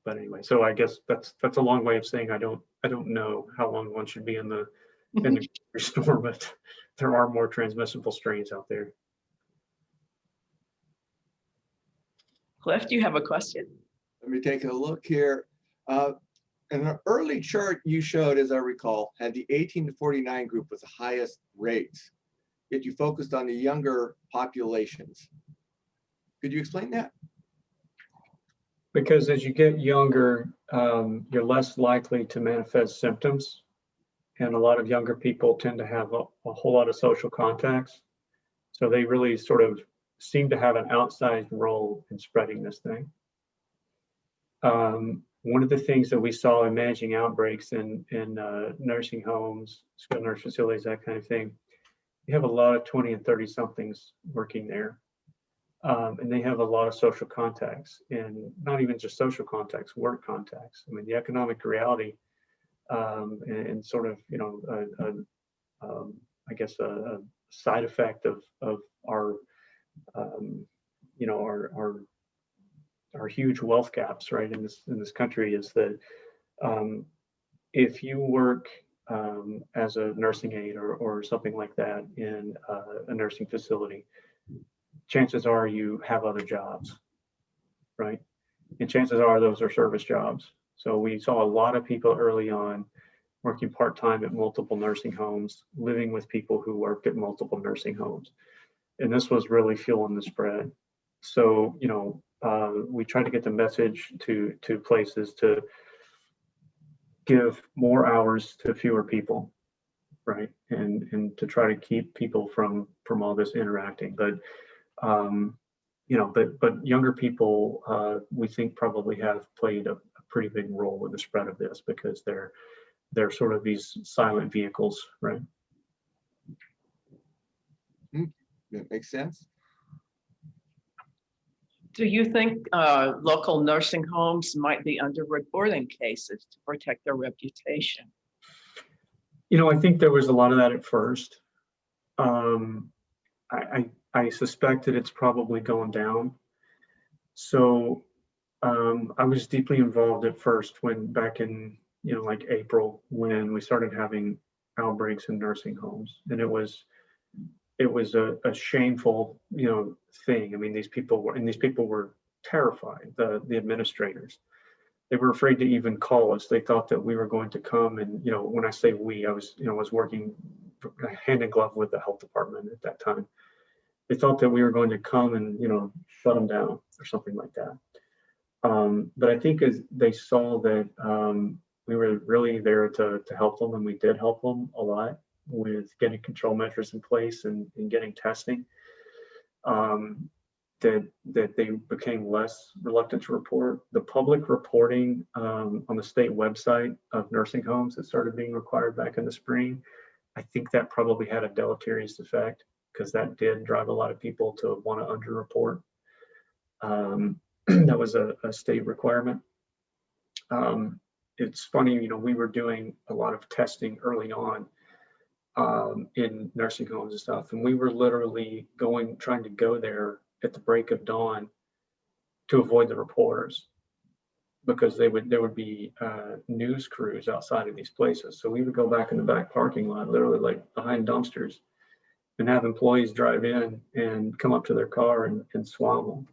But anyway, so I guess that's a long way of saying I don't know how long one should be in the grocery store, but there are more transmissible strains out there. Cliff, do you have a question? Let me take a look here. In an early chart you showed, as I recall, had the 18 to 49 group with the highest rates, yet you focused on the younger populations. Could you explain that? Because as you get younger, you're less likely to manifest symptoms. And a lot of younger people tend to have a whole lot of social contacts. So they really sort of seem to have an outsized role in spreading this thing. One of the things that we saw in managing outbreaks in nursing homes, skilled nurse facilities, that kind of thing, you have a lot of 20 and 30 somethings working there. And they have a lot of social contacts, and not even just social contacts, work contacts. The economic reality and sort of, I guess a side effect of our, our huge wealth gaps, right, in this country is that if you work as a nursing aide or something like that in a nursing facility, chances are you have other jobs, right? And chances are those are service jobs. So we saw a lot of people early on working part-time at multiple nursing homes, living with people who worked at multiple nursing homes. And this was really fueling the spread. So, you know, we tried to get the message to places to give more hours to fewer people, right? And to try to keep people from all this interacting. But you know, but younger people, we think probably have played a pretty big role in the spread of this because they're sort of these silent vehicles, right? That makes sense. Do you think local nursing homes might be underreporting cases to protect their reputation? You know, I think there was a lot of that at first. I suspect that it's probably going down. So I was deeply involved at first when back in, you know, like April, when we started having outbreaks in nursing homes, and it was a shameful, you know, thing. I mean, these people were terrified. The administrators, they were afraid to even call us. They thought that we were going to come, and, you know, when I say we, I was working hand in glove with the health department at that time. They thought that we were going to come and, you know, shut them down or something like that. But I think as they saw that we were really there to help them, and we did help them a lot with getting control measures in place and getting testing, that they became less reluctant to report. The public reporting on the state website of nursing homes that started being required back in the spring, I think that probably had a deleterious effect, because that did drive a lot of people to want to underreport. That was a state requirement. It's funny, you know, we were doing a lot of testing early on in nursing homes and stuff, and we were literally trying to go there at the break of dawn to avoid the reporters, because there would be news crews outside of these places. So we would go back in the back parking lot, literally like behind dumpsters, and have employees drive in and come up to their car and swab them.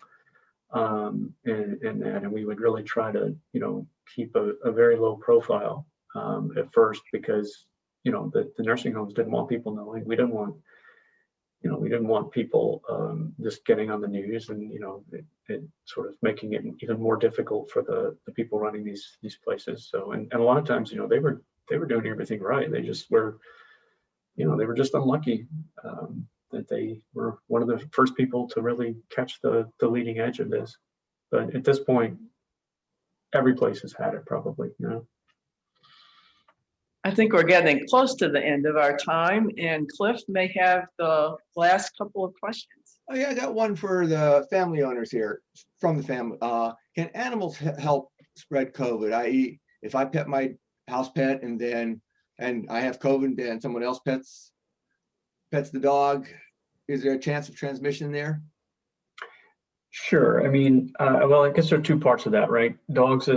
And we would really try to, you know, keep a very low profile at first, because, you know, the nursing homes didn't want people knowing. We didn't want people just getting on the news, and, you know, it sort of making it even more difficult for the people running these places. So, and a lot of times, you know, they were doing everything right. They just were, you know, they were just unlucky that they were one of the first people to really catch the leading edge of this. But at this point, every place has had it, probably, you know. I think we're getting close to the end of our time, and Cliff may have the last couple of questions. Oh yeah, I got one for the family owners here, from the family. Can animals help spread COVID? I.e., if I pet my house pet and I have COVID and someone else pets the dog, is there a chance of transmission there? Sure. I mean, well, I guess there are two parts of that, right? Dogs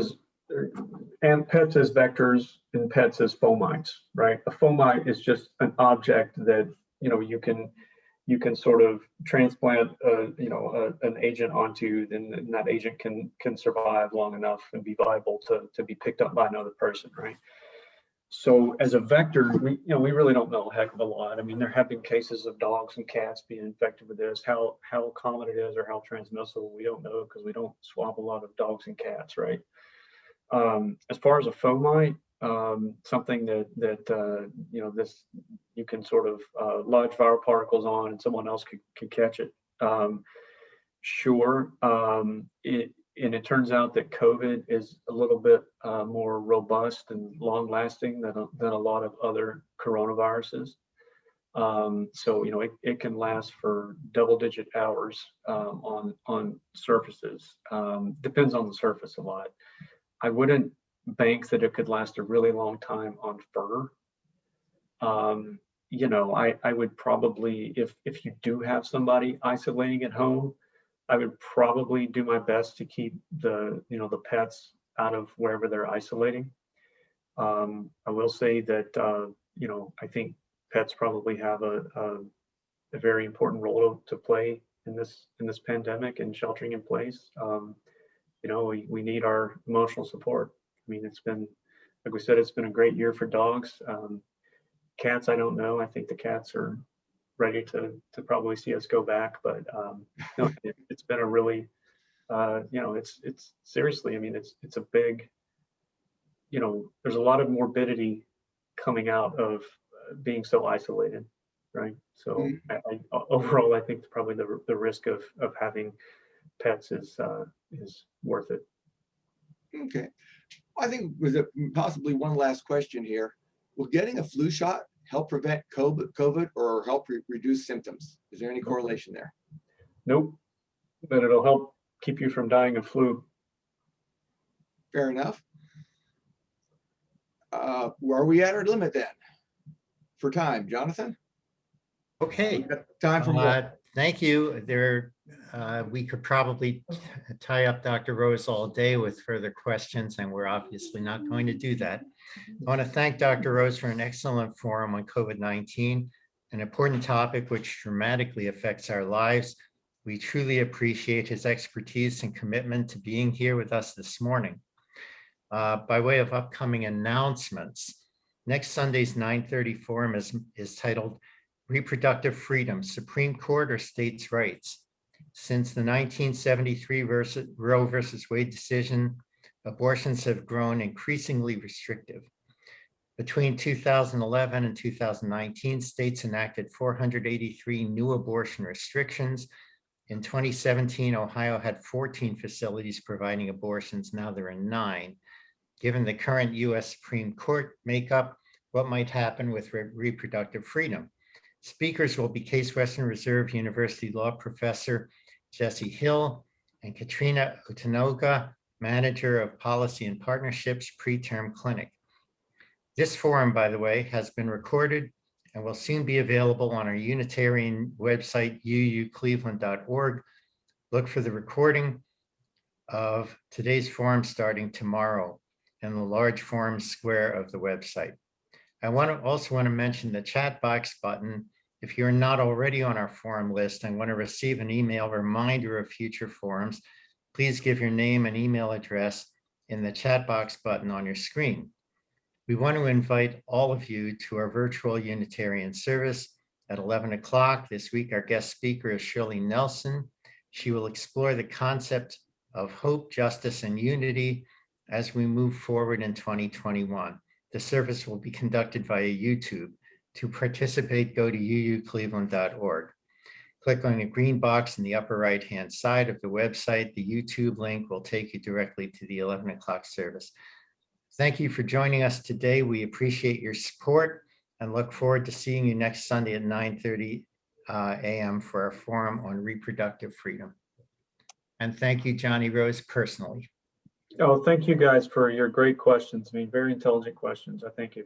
and pets as vectors, and pets as fomites, right? A fomite is just an object that, you know, you can sort of transplant, you know, an agent onto, then that agent can survive long enough and be viable to be picked up by another person, right? So as a vector, we really don't know a heck of a lot. I mean, there have been cases of dogs and cats being infected with this. How common it is or how transmissible, we don't know, because we don't swab a lot of dogs and cats, right? As far as a fomite, something that you know, this, you can sort of lodge viral particles on, and someone else could catch it. Sure. And it turns out that COVID is a little bit more robust and long-lasting than a lot of other coronaviruses. So, you know, it can last for double-digit hours on surfaces. Depends on the surface a lot. I wouldn't bank that it could last a really long time on fur. You know, I would probably, if you do have somebody isolating at home, I would probably do my best to keep the pets out of wherever they're isolating. I will say that I think pets probably have a very important role to play in this pandemic and sheltering in place. We need our emotional support. I mean, it's been, like we said, it's been a great year for dogs. Cats, I don't know. I think the cats are ready to probably see us go back, but it's been a really, it's seriously, I mean, it's a big, there's a lot of morbidity coming out of being so isolated, right? So overall, I think probably the risk of having pets is worth it. Okay. I think with possibly one last question here. Will getting a flu shot help prevent COVID or help reduce symptoms? Is there any correlation there? Nope, but it'll help keep you from dying of flu. Fair enough. Where are we at our limit then for time, Jonathan? Okay. We've got time for more. Thank you. We could probably tie up Dr. Rose all day with further questions, and we're obviously not going to do that. I want to thank Dr. Rose for an excellent forum on COVID-19, an important topic which dramatically affects our lives. We truly appreciate his expertise and commitment to being here with us this morning. By way of upcoming announcements, next Sunday's 9:30 forum is titled Reproductive Freedom, Supreme Court or States' Rights. Since the 1973 Roe versus Wade decision, abortions have grown increasingly restrictive. Between 2011 and 2019, states enacted 483 new abortion restrictions. In 2017, Ohio had 14 facilities providing abortions. Now there are 9. Given the current US Supreme Court makeup, what might happen with reproductive freedom? Speakers will be Case Western Reserve University Law Professor Jesse Hill and Katrina Utanoga, Manager of Policy and Partnerships, Preterm Clinic. This forum, by the way, has been recorded and will soon be available on our Unitarian website, uucleveland.org. Look for the recording of today's forum starting tomorrow in the large forum square of the website. I also want to mention the chat box button. If you're not already on our forum list and want to receive an email reminder of future forums, please give your name and email address in the chat box button on your screen. We want to invite all of you to our virtual Unitarian service at 11 o'clock. This week, our guest speaker is Shirley Nelson. She will explore the concept of hope, justice, and unity as we move forward in 2021. The service will be conducted via YouTube. To participate, go to uucleveland.org. Click on the green box in the upper right-hand side of the website. The YouTube link will take you directly to the 11 o'clock service. Thank you for joining us today. We appreciate your support and look forward to seeing you next Sunday at 9:30 a.m. for our forum on reproductive freedom. And thank you, Johnie Rose, personally. Oh, thank you guys for your great questions. I mean, very intelligent questions. I thank you.